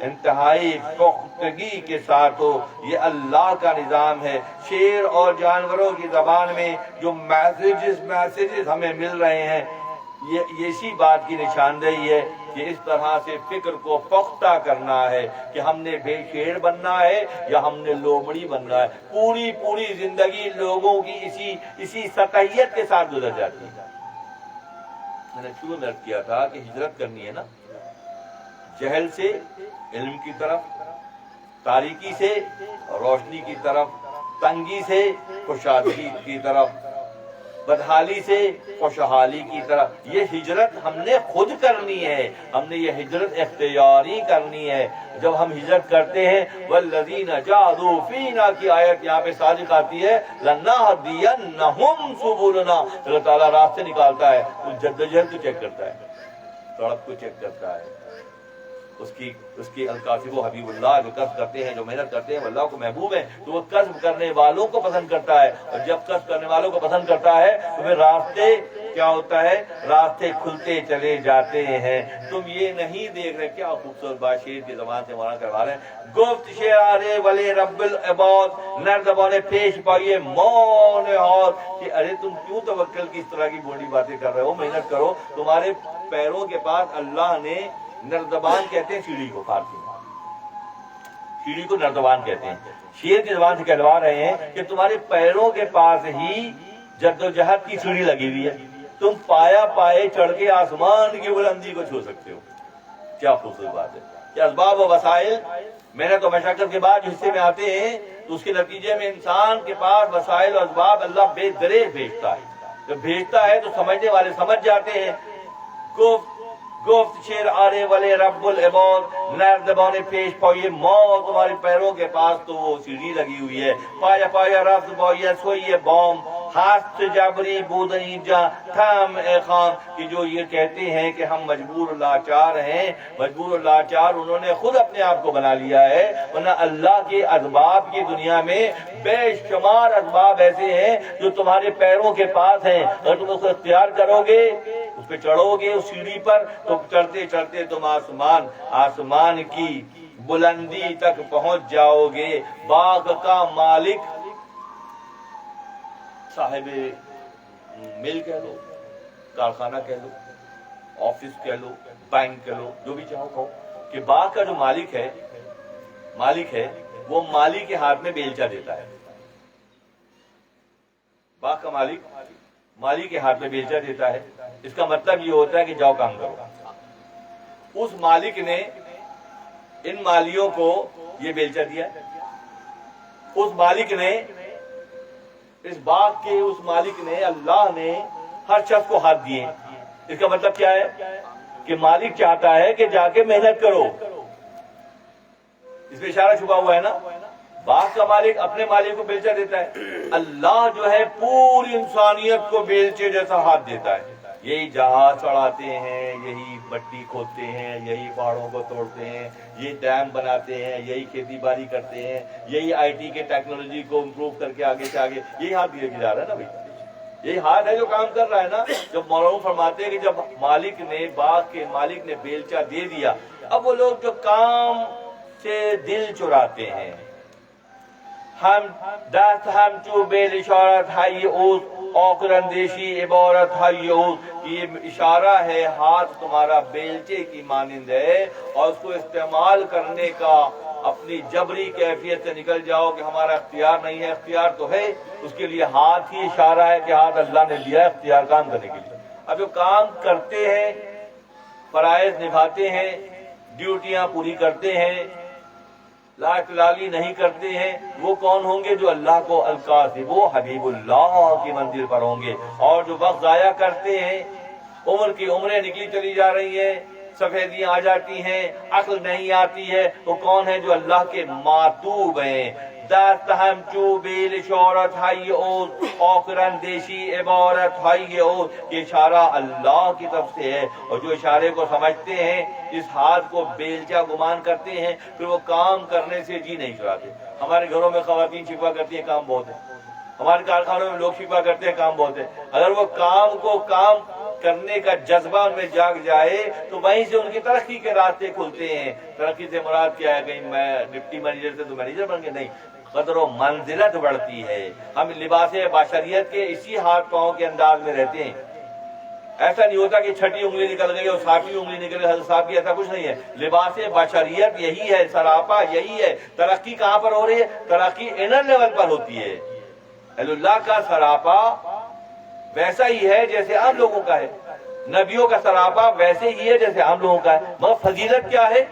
انتہائی پختگی کے ساتھ ہو۔ یہ اللہ کا نظام ہے۔ شیر اور جانوروں کی زبان میں جو میسیجز ہمیں مل رہے ہیں، یہ اسی بات کی نشاندہی ہے کہ اس طرح سے فکر کو پختہ کرنا ہے کہ ہم نے بے شیر بننا ہے یا ہم نے لومڑی بننا ہے۔ پوری زندگی لوگوں کی اسی سطحیت کے ساتھ گزر جاتی ہے۔ میں نے شروع میں کیا تھا کہ ہجرت کرنی ہے نا، جہل سے علم کی طرف، تاریکی سے روشنی کی طرف، تنگی سے کشادگی کی طرف، بدحالی سے خوشحالی کی طرف۔ یہ ہجرت ہم نے خود کرنی ہے، ہم نے یہ ہجرت اختیاری کرنی ہے۔ جب ہم ہجرت کرتے ہیں، والذین جاہدوا فینا کی آیت یہاں پہ صادق آتی ہے، لنہدینہم سبلنا، اللہ تعالیٰ راستے نکالتا ہے، اس جدوجہد کو چیک کرتا ہے، سڑک کو چیک کرتا ہے، اس کی الکاتب و حبیب اللہ جو کسب کرتے ہیں، جو محنت کرتے ہیں، وہ اللہ کو محبوب ہیں، تو وہ کسب کرنے والوں کو پسند کرتا ہے، اور جب کسب کرنے والوں کو پسند کرتا ہے تو پھر راستے کیا ہوتا ہے؟ راستے کھلتے چلے جاتے ہیں۔ تم یہ نہیں دیکھ رہے، کیا خوبصورت بات شیر کی زبان سے مولانا کروا رہے ہیں۔ گفت شعر ولے رب العباد، نر زبانیں پیش پائیے مون اور کہ ارے تم کیوں توکل کی اس طرح کی بوڑھی باتیں کر رہے ہو؟ محنت کرو۔ تمہارے پیروں کے پاس اللہ نے، نردبان کہتے ہیں سیڑھی کو، فارسی میں سیڑھی کو نردبان کہتے ہیں۔ شیر کی زبان سے کہلوا رہے ہیں کہ تمہارے پیروں کے پاس ہی جدوجہد کی سیڑھی لگی ہوئی ہے، تم پایا پائے چڑھ کے آسمان کی بلندی کو چھو سکتے ہو۔ کیا خوبصورت بات ہے کہ اسباب و وسائل محنت و مشقت کے بعد جو حصے میں آتے ہیں تو اس کے نتیجے میں انسان کے پاس وسائل و اسباب اللہ بے درے بھیجتا ہے۔ جب بھیجتا ہے تو سمجھنے والے سمجھ جاتے ہیں۔ گفت شیر آرے والے رب العباد، نر زبانیں پیش پائیے موت، تمہارے پیروں کے پاس تو وہ سیڑھی لگی ہوئی ہے۔ پایا پایا رفت بایا سوئیے بام، ہاتھ جبری بودنی جا تھام اے خان، کہ جو یہ کہتے ہیں کہ ہم مجبور لاچار ہیں، مجبور لاچار انہوں نے خود اپنے آپ کو بنا لیا ہے، ورنہ اللہ کے اسباب کی دنیا میں بے شمار اسباب ایسے ہیں جو تمہارے پیروں کے پاس ہیں۔ اگر تم اس کو اختیار کرو گے، اس پہ چڑھو گے اس سیڑھی پر، تو چڑھتے چڑھتے تم آسمان کی بلندی تک پہنچ جاؤ گے۔ باغ کا مالک، صاحب مل کہہ لو، کارخانہ کہہ لو، آفس کہہ لو، بینک کہہ لو، جو بھی چاہو کہو، کہ باغ کا جو مالک ہے وہ مالی کے ہاتھ میں بیلچا دیتا ہے۔ باغ کا مالک مالی کے ہاتھ میں بیلچا دیتا ہے۔ اس کا مطلب یہ ہوتا ہے کہ جاؤ کام کرو۔ اس مالک نے ان مالیوں کو یہ بیلچا دیا، اس مالک نے، اس باغ کے اس مالک نے، اللہ نے ہر شخص کو ہاتھ دیے۔ اس کا مطلب کیا ہے کہ مالک چاہتا ہے کہ جا کے محنت کرو۔ اس میں اشارہ چھپا ہوا ہے نا۔ باغ کا مالک اپنے مالک کو بیلچا دیتا ہے، اللہ جو ہے پوری انسانیت کو بیلچے جیسا ہاتھ دیتا ہے۔ یہی جہاز چڑھاتے ہیں، یہی مٹی کھودتے ہیں، یہی پہاڑوں کو توڑتے ہیں، یہ ڈیم بناتے ہیں، یہی کھیتی باڑی کرتے ہیں، یہی آئی ٹی کے ٹیکنالوجی کو امپروو کر کے آگے سے آگے، یہی ہاتھ دیا جا رہا ہے نا بھائی، یہی ہاتھ ہے جو کام کر رہا ہے نا۔ جب مولانا فرماتے ہیں کہ جب مالک نے، باغ کے مالک نے بیلچا دے دیا، اب وہ لوگ جو کام سے دل چراتے ہیں، ہم دست ہم چو بیل اشارت ہے اوز اوکر اندیشی عبارت ہے اوز، یہ اشارہ ہے، ہاتھ تمہارا بیلچے کی مانند ہے، اور اس کو استعمال کرنے کا اپنی جبری کیفیت سے نکل جاؤ کہ ہمارا اختیار نہیں ہے۔ اختیار تو ہے، اس کے لیے ہاتھ ہی اشارہ ہے کہ ہاتھ اللہ نے دیا ہے اختیار کام کرنے کے لیے۔ اب جو کام کرتے ہیں، فرائض نبھاتے ہیں، ڈیوٹیاں پوری کرتے ہیں، لاٹ لالی نہیں کرتے ہیں، وہ کون ہوں گے؟ جو اللہ کو القاسب، وہ حبیب اللہ کی منزل پر ہوں گے۔ اور جو وقت ضائع کرتے ہیں، عمر کی عمریں نکلی چلی جا رہی ہیں، سفیدیاں آ جاتی ہیں، عقل نہیں آتی ہے، وہ کون ہے؟ جو اللہ کے ماتوب ہیں۔ دست ہم چو بیل اشارت ہے اوز اوکر اندیشی عبارت ہے اوز، یہ اشارہ اللہ کی طرف سے ہے، اور جو اشارے کو سمجھتے ہیں، اس ہاتھ کو بیلچا گمان کرتے ہیں، پھر وہ کام کرنے سے جی نہیں چڑھاتے۔ ہمارے گھروں میں خواتین شکوہ کرتی ہیں کام بہت ہے، ہمارے کارخانوں میں لوگ شکوہ کرتے ہیں کام بہت ہے۔ اگر وہ کام کو کام کرنے کا جذبہ ان میں جاگ جائے تو وہیں سے ان کی ترقی کے راستے کھلتے ہیں۔ ترقی سے مراد کیا ہے؟ کہیں میں ڈپٹی مینیجر سے تو مینیجر بن کے نہیں، قدر و منزلت بڑھتی ہے۔ ہم لباس بشریت کے اسی ہاتھ پاؤں کے انداز میں رہتے ہیں۔ ایسا نہیں ہوتا کہ چھٹی انگلی نکل گئی اور ساتویں انگلی نکل گئی، حضرت صاحب کی ایسا کچھ نہیں ہے۔ لباس بشریت یہی ہے، سراپا یہی ہے۔ ترقی کہاں پر ہو رہی ہے؟ ترقی انر لیول پر ہوتی ہے۔ اللہ کا سراپا ویسا ہی ہے جیسے عام لوگوں کا ہے، نبیوں کا سراپا ویسے ہی ہے جیسے عام لوگوں کا ہے، مگر فضیلت کیا ہے؟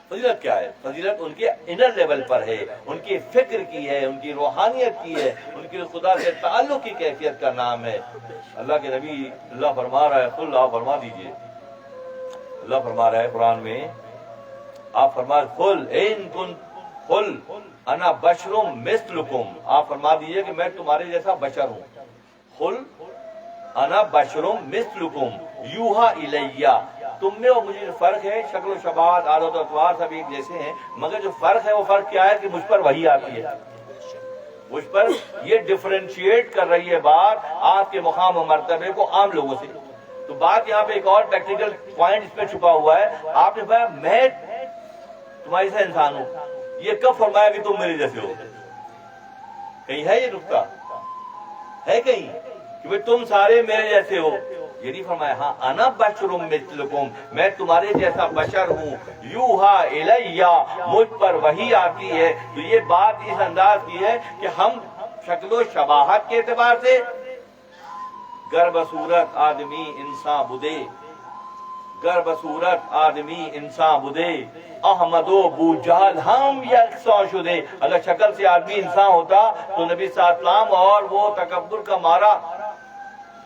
فضیلت کیا ہے؟ فضیلت ان کے انر لیول پر ہے، ان کی فکر کی ہے، ان کی روحانیت کی ہے، ان کی خدا سے تعلق کی کیفیت کا نام ہے۔ اللہ کے نبی اللہ فرما رہا ہے، خود اللہ فرما دیجئے، اللہ فرما رہا ہے قرآن میں، آپ فرما قل ان کن قل انا بشر مثلکم، آپ فرما دیجئے کہ میں تمہارے جیسا بشر ہوں۔ قل انا بشر مثلکم یوحا الیہ، تم میں اور مجھے فرق ہے، شکل و شباہت، عادت و اطوار سب ایک جیسے ہیں، مگر جو فرق ہے وہ فرق کیا ہے کہ مجھ پر وحی آتی ہے۔ مجھ پر یہ ڈفرینشیٹ کر رہی ہے بات آپ کے مقام و مرتبے کو عام لوگوں سے. تو بات یہاں پہ ایک اور ٹیکنیکل پوائنٹ اس میں چھپا ہوا ہے. آپ نے فرمایا میں تمہاری سے انسان ہوں. یہ کب فرمایا کہ تم میرے جیسے ہو؟ کہیں ہے یہ نقطہ ہے کہیں کہ بھئی تم سارے میرے جیسے ہو؟ یہ نہیں فرمایا. ہاں انا بشر مثلکم، میں تمہارے جیسا بشر ہوں. یوحا الیہ، مجھ پر وحی آتی ہے. تو یہ بات اس انداز کی ہے کہ ہم شکل و شباہت کے اعتبار سے گر بصورت آدمی انسان بدے، گر بصورت آدمی انسان بدے، احمد و بو جہل ہم یکساں شدے. اگر شکل سے آدمی انسان ہوتا تو نبی صلی اللہ علیہ وسلم اور وہ تکبر کا مارا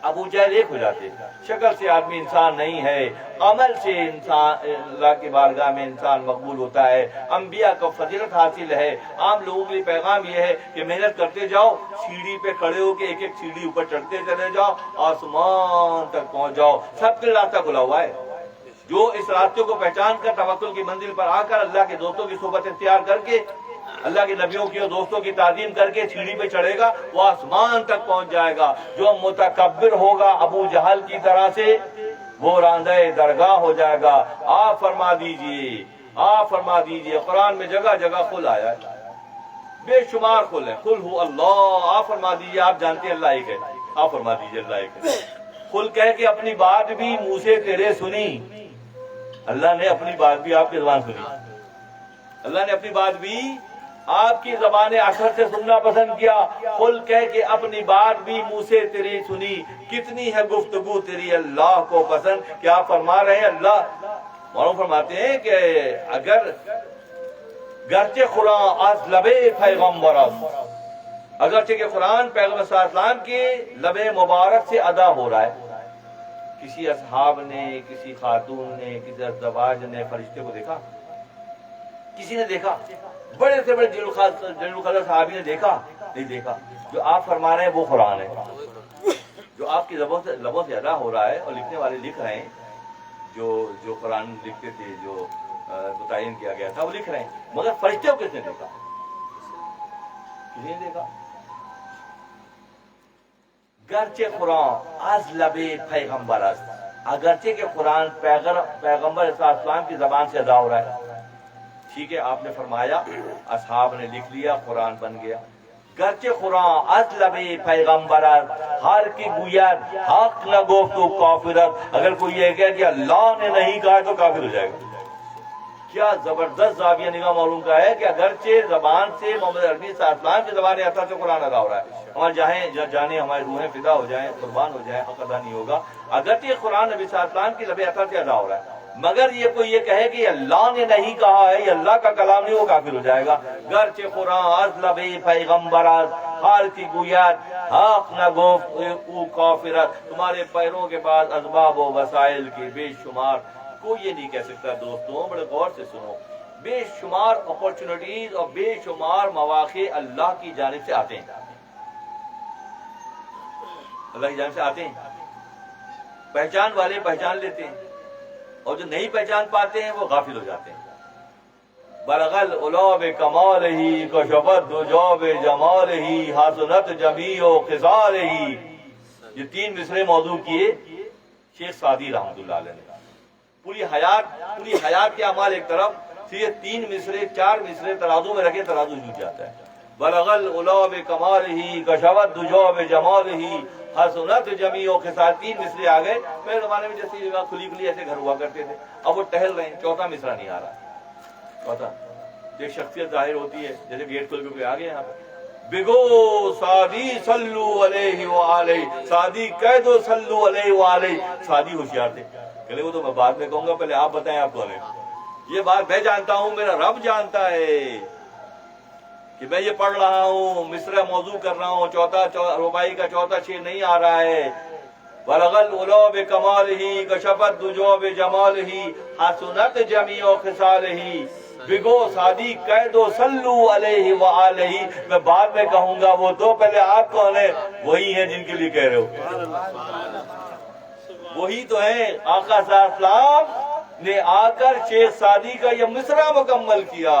ابو جہل ایک ہو جاتے. شکل سے آدمی انسان نہیں ہے، عمل سے انسان اللہ کی بارگاہ میں انسان مقبول ہوتا ہے. انبیاء کو فضیلت حاصل ہے. عام لوگوں کے لیے پیغام یہ ہے کہ محنت کرتے جاؤ، سیڑھی پہ کھڑے ہو کے ایک ایک سیڑھی اوپر چڑھتے چلے جاؤ، آسمان تک پہنچ جاؤ. سب کے راستہ کھلا ہوا ہے. جو اس راستے کو پہچان کر توکل کی منزل پر آ کر اللہ کے دوستوں کی صحبت اختیار کر کے اللہ کے نبیوں کی اور دوستوں کی تعظیم کر کے سیڑھی پہ چڑھے گا وہ آسمان تک پہنچ جائے گا. جو متکبر ہوگا ابو جہل کی طرح سے وہ راندہ درگاہ ہو جائے گا. آپ فرما دیجئے، آپ فرما دیجئے، قرآن میں جگہ جگہ قل آیا ہے، بے شمار قل ہے. قل ہو اللہ، آپ فرما دیجئے، آپ جانتے ہیں اللہ ایک ہے. آپ فرما دیجئے اللہ ایک ہے. قل کہہ کے اپنی بات بھی منہ سے تیرے سنی. اللہ نے اپنی بات بھی آپ کی زبان سنی. اللہ نے اپنی بات بھی آپ کی زبان اثر سے سننا پسند کیا. قل کہہ کے اپنی بات بھی منہ سے تیری سنی. کتنی ہے گفتگو تیری اللہ کو پسند. کیا فرما رہے ہیں اللہ؟ مولانا فرماتے ہیں کہ اگر گرچہ قرآن از لب پیغمبر، اگرچہ کہ قرآن پیغمبر صلی اللہ علیہ وسلم کے لب مبارک سے ادا ہو رہا ہے، کسی اصحاب نے، کسی خاتون نے، کسی ازدواج نے فرشتے کو دیکھا؟ کسی نے دیکھا؟ بڑے سے بڑے جلیل القدر صحابی نے دیکھا؟ نہیں دیکھا. جو آپ فرما رہے ہیں وہ قرآن ہے، جو آپ کی لبوں سے ادا ہو رہا ہے اور لکھنے والے لکھ رہے ہیں. جو قرآن لکھتے تھے، جو متعین کیا گیا تھا وہ لکھ رہے ہیں. مگر فرشتے کو کس نے دیکھا؟ کسی نے دیکھا. گرچہ قرآن از لب پیغمبر است، اگرچہ کہ قرآن پیغمبر صلی اللہ علیہ وسلم کی زبان سے ادا ہو رہا ہے. ٹھیک ہے، آپ نے فرمایا، اصحاب نے لکھ لیا، قرآن بن گیا. گرچہ قرآن از لب پیغمبر است، ہر کی گوید حق نہ گفت و کافرت. اگر کوئی یہ کہے کہ اللہ نے نہیں کہا تو کافر ہو جائے گا. کیا زبردست زاویہ نگاہ معلوم کا ہے کہ اگرچہ زبان سے محمد عربی صلی اللہ علیہ وسلم کی زبان اثر سے قرآن ادا ہو رہا ہے، ہمارے جانے ہماری روحیں فدا ہو جائیں، قربان ہو جائیں، حق ادا نہیں ہوگا. اگرچہ قرآن نبی صلی اللہ علیہ وسلم کی لب اثر سے ادا ہو رہا ہے، مگر یہ کوئی یہ کہے کہ اللہ نے نہیں کہا ہے، یہ اللہ کا کلام نہیں، وہ کافر ہو جائے گا. گرچہ قرآن از لب پیغمبر است، ہر کی گوید حق نہ گفت او کافرت. تمہارے پیروں کے بعد اسباب و وسائل کے بے شمار، کوئی یہ نہیں کہہ سکتا. دوستوں بڑے غور سے سنو، بے شمار اپورچونٹیز اور بے شمار مواقع اللہ کی جانب سے آتے ہیں. اللہ کی جانب سے آتے ہیں. پہچان والے پہچان لیتے ہیں اور جو نہیں پہچان پاتے ہیں وہ غافل ہو جاتے ہیں. بلغل العلا بکمالہ کشفت دجا بجمالہ حسنت جمیع خصالہ. یہ 3 مصرے موضوع کیے شیخ سعدی رحمۃ اللہ علیہ نے. پوری حیات کے اعمال ایک طرف، یہ 3 مصرے 4 مصرے ترازو میں رکھے، ترازو جھک جاتا ہے. بلغل العلا بکمالہ کشفت دجا بجمالہ حسنت جمیع خصال. 3 مصرے آ گئے. پہلے زمانے میں جیسے جگہ کھلی ایسے گھر ہوا کرتے تھے، اب وہ ٹہل رہے ہیں، 4تھا مصرع نہیں آ رہا. چوتھا ایک شخصیت ظاہر ہوتی ہے، جیسے گیٹ کھول کے کوئی آ گئے یہاں پہ، بگو سعدی صلو علیہ وآلہ، سعدی کہہ دو صلو علیہ وآلہ. سعدی ہوشیار تھے، کہ وہ تو میں بعد میں کہوں گا، پہلے آپ بتائیں آپ کون ہیں. یہ بات میں جانتا ہوں، میرا رب جانتا ہے کہ میں یہ پڑھ رہا ہوں، مصرع موضوع کر رہا ہوں، رباعی کا 4تھا شعر نہیں آ رہا ہے. بلغل العلا بکمالہ کشفت دجا بجمالہ حسنت جمیع خصالہ. بگو سعدی کہہ دو صلو علیہ وآلہ. میں بعد میں کہوں گا وہ تو، پہلے آپ کون ہیں؟ وہی ہیں جن کے لیے کہہ رہے ہو، وہی تو ہیں. آقا صلی اللہ علیہ وسلم نے آ کر شیخ سعدی کا یہ مصرع مکمل کیا.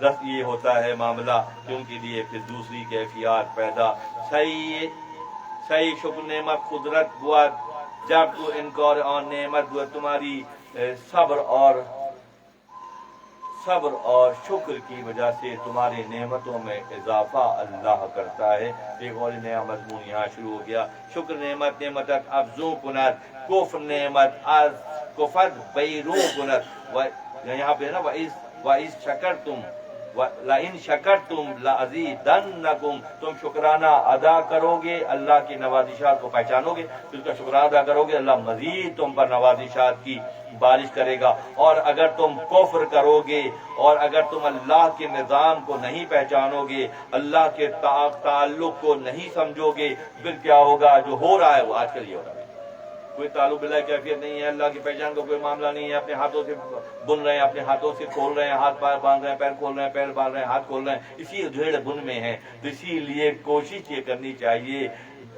بس یہ ہوتا ہے معاملہ کہ ان کے لیے پھر دوسری کیفیات پیدا صحیح شکر نعمت قدرت ہوا جب تو انکار اور نعمت ہوا تمہاری صبر اور شکر کی وجہ سے تمہاری نعمتوں میں اضافہ اللہ کرتا ہے۔ ایک اور نیا مضمون یہاں شروع ہو گیا، شکر نعمت نعمتت افزوں کنت، کفر نعمت از کفت بیرون کنت، یہاں پہ نا وَإِذْ شَكَرْتُمْ لَإِنْ شَكَرْتُمْ لَأَزِيدَنَّكُمْ، تم شکرانہ ادا کرو گے، اللہ کی نوازشات کو پہچانو گے، پھر اس کا شکرانہ ادا کرو گے، اللہ مزید تم پر نوازشات کی بارش کرے گا۔ اور اگر تم کفر کرو گے اور اگر تم اللہ کے نظام کو نہیں پہچانو گے، اللہ کے تعلق کو نہیں سمجھو گے، پھر کیا ہوگا؟ جو ہو رہا ہے وہ آج کل یہ ہو رہا ہے، کوئی تعلق باللہ کیفیت نہیں ہے، اللہ کی پہچان کا کوئی معاملہ نہیں ہے، اپنے ہاتھوں سے بن رہے ہیں، اپنے ہاتھوں سے کھول رہے ہیں، ہاتھ پیر باندھ رہے ہیں، پیر کھول رہے ہیں، پیر باندھ رہے ہیں، ہاتھ کھول رہے ہیں، اسی ادھیڑ بن میں ہیں۔ تو اسی لیے کوشش یہ کرنی چاہیے،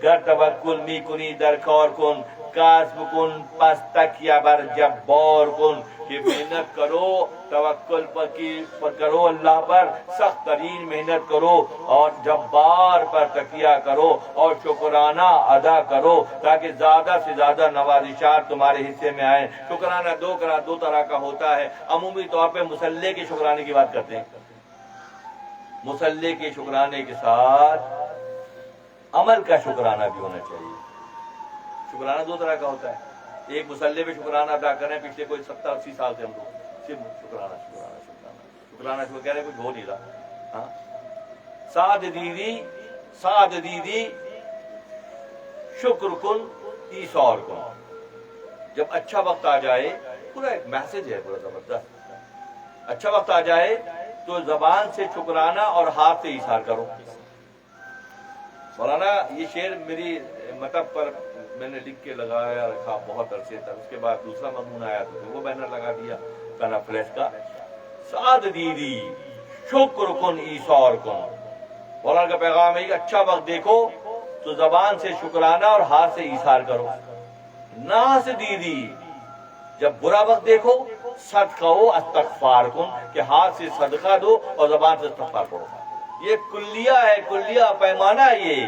گر توکل می کنی در کار کن، کاسب کن پس تکیہ بر جبار کن، کہ محنت کرو، توکل پر کرو، اللہ پر سخت ترین محنت کرو، اور جبار پر تکیہ کرو، اور شکرانہ ادا کرو، تاکہ زیادہ سے زیادہ نوازشات تمہارے حصے میں آئیں۔ شکرانہ دو طرح کا ہوتا ہے، عمومی طور پہ مسلح کے شکرانے کی بات کرتے ہیں۔ مسلح کے شکرانے کے ساتھ عمل کا شکرانہ بھی ہونا چاہیے۔ شکرانہ دو طرح کا ہوتا ہے، ایک مسلح پہ شکرانہ ادا کریں، پچھلے کوئی 70-80 سال سے ہم لوگ صرف شکرانہ کہہ رہے، کچھ ہو نہیں رہا۔ ہاں، سعد دیدی شکر کن ایثار کن، جب اچھا وقت آ جائے، پورا ایک میسج ہے پورا زبردست، اچھا وقت آ جائے تو زبان سے شکرانہ اور ہاتھ سے ایثار کرو۔ مولانا یہ شعر میری مطلب پر میں نے لکھ کے لگایا رکھا بہت عرصے تک، اس کے بعد دوسرا مضمون آیا تو وہ بینر لگا دیا کانا فلیش کا، سعد دیدی شکر کن ایثار کن۔ مولانا کا پیغام ہے کہ اچھا وقت دیکھو تو زبان سے شکرانہ اور ہاتھ سے ایثار کرو۔ ناس دیدی، جب برا وقت دیکھو صدقہ ہو استغفار کن، کہ ہاتھ سے صدقہ دو اور زبان سے استغفار کرو۔ یہ کلیہ ہے، کلیہ پیمانہ ہے، یہ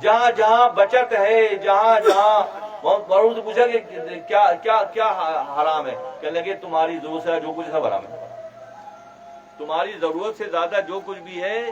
جہاں جہاں بچت ہے، جہاں بڑوں سے پوچھا کہ کیا حرام ہے، کہنے لگے تمہاری ضرورت سے جو کچھ سب حرام ہے، تمہاری ضرورت سے زیادہ جو کچھ بھی ہے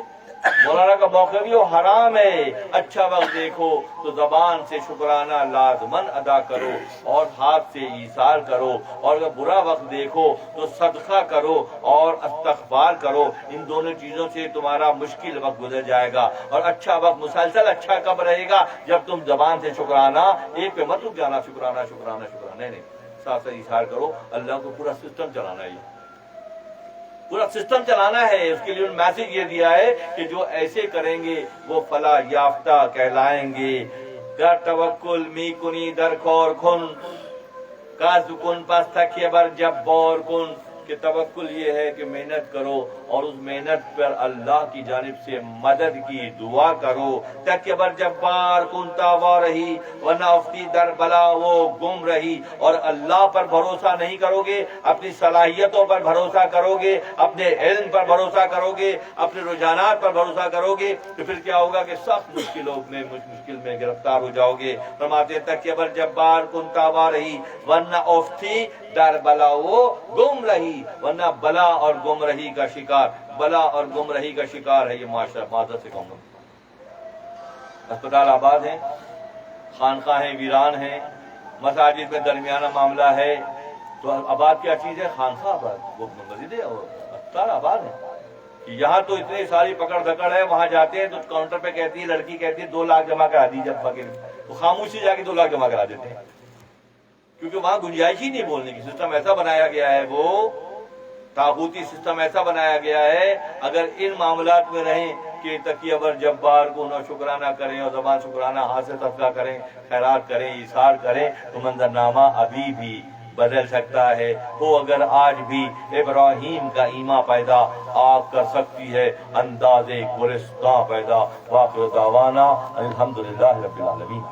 مولانا کا موقع بھی وہ حرام ہے۔ اچھا وقت دیکھو تو زبان سے شکرانہ لازمن ادا کرو اور ہاتھ سے ایثار کرو، اور اگر برا وقت دیکھو تو صدقہ کرو اور استغفار کرو۔ ان دونوں چیزوں سے تمہارا مشکل وقت گزر جائے گا، اور اچھا وقت مسلسل اچھا کب رہے گا؟ جب تم زبان سے شکرانہ ایک پہ مت رک جانا، شکرانہ نہیں، ساتھ ساتھ ایثار کرو۔ اللہ کو پورا سسٹم چلانا ہے، پورا سسٹم چلانا ہے۔ اس کے لیے میسج یہ دیا ہے کہ جو ایسے کریں گے وہ فلاح یافتہ کہلائیں گے۔ گر توکل می کنی در کار کن، کاسب کن پس تکیہ بر جبار کن، کہ توکل یہ ہے کہ محنت کرو اور اس محنت پر اللہ کی جانب سے مدد کی دعا کرو۔ تکیہ بر جبار کن تاوا رہی ورنہ افتی در بلا وہ گم رہی، اور اللہ پر بھروسہ نہیں کرو گے، اپنی صلاحیتوں پر بھروسہ کرو گے، اپنے علم پر بھروسہ کرو گے، اپنے رجحانات پر بھروسہ کرو گے، تو پھر کیا ہوگا کہ سخت مشکل میں گرفتار ہو جاؤ گے۔ فرماتے ہیں تکیہ بر جبار کن تاوا رہی ورنہ افتی در بلا وہ گم رہی، ورنہ بلا اور گمراہی کا شکار ہے یہ معاشرہ۔ معذرت سے کہوں گا، اسپتال آباد ہیں، خانقاہیں ویران ہیں، مساجد میں درمیانہ معاملہ ہے، تو آباد کیا چیز ہے؟ خانقاہ آباد، وہ مسجد ہے اور اسپتال آباد ہے۔ یہاں تو اتنی ساری پکڑ دھکڑ ہے، وہاں جاتے ہیں تو کاؤنٹر پہ کہتی ہے لڑکی، کہتی ہے 2 لاکھ جمع کرا دیجیے ابا کے لیے، تو خاموشی جا کے 2 لاکھ جمع کرا دیتے ہیں، کیونکہ وہاں گنجائش ہی نہیں بولنے کی۔ سسٹم ایسا بنایا گیا ہے، وہ طاغوتی سسٹم ایسا بنایا گیا ہے، اگر ان معاملات میں رہیں کہ تکیہ بر جبار کو نہ شکرانہ کریں اور زبان شکرانہ، ہاتھ سے صدقہ کریں، خیرات کریں، ایثار کریں، تو منظرنامہ ابھی بھی بدل سکتا ہے۔ وہ اگر آج بھی ابراہیم کا ایمان پیدا آگ کر سکتی ہے، انداز گلستاں پیدا۔ واخر دعوانا الحمدللہ رب العالمین۔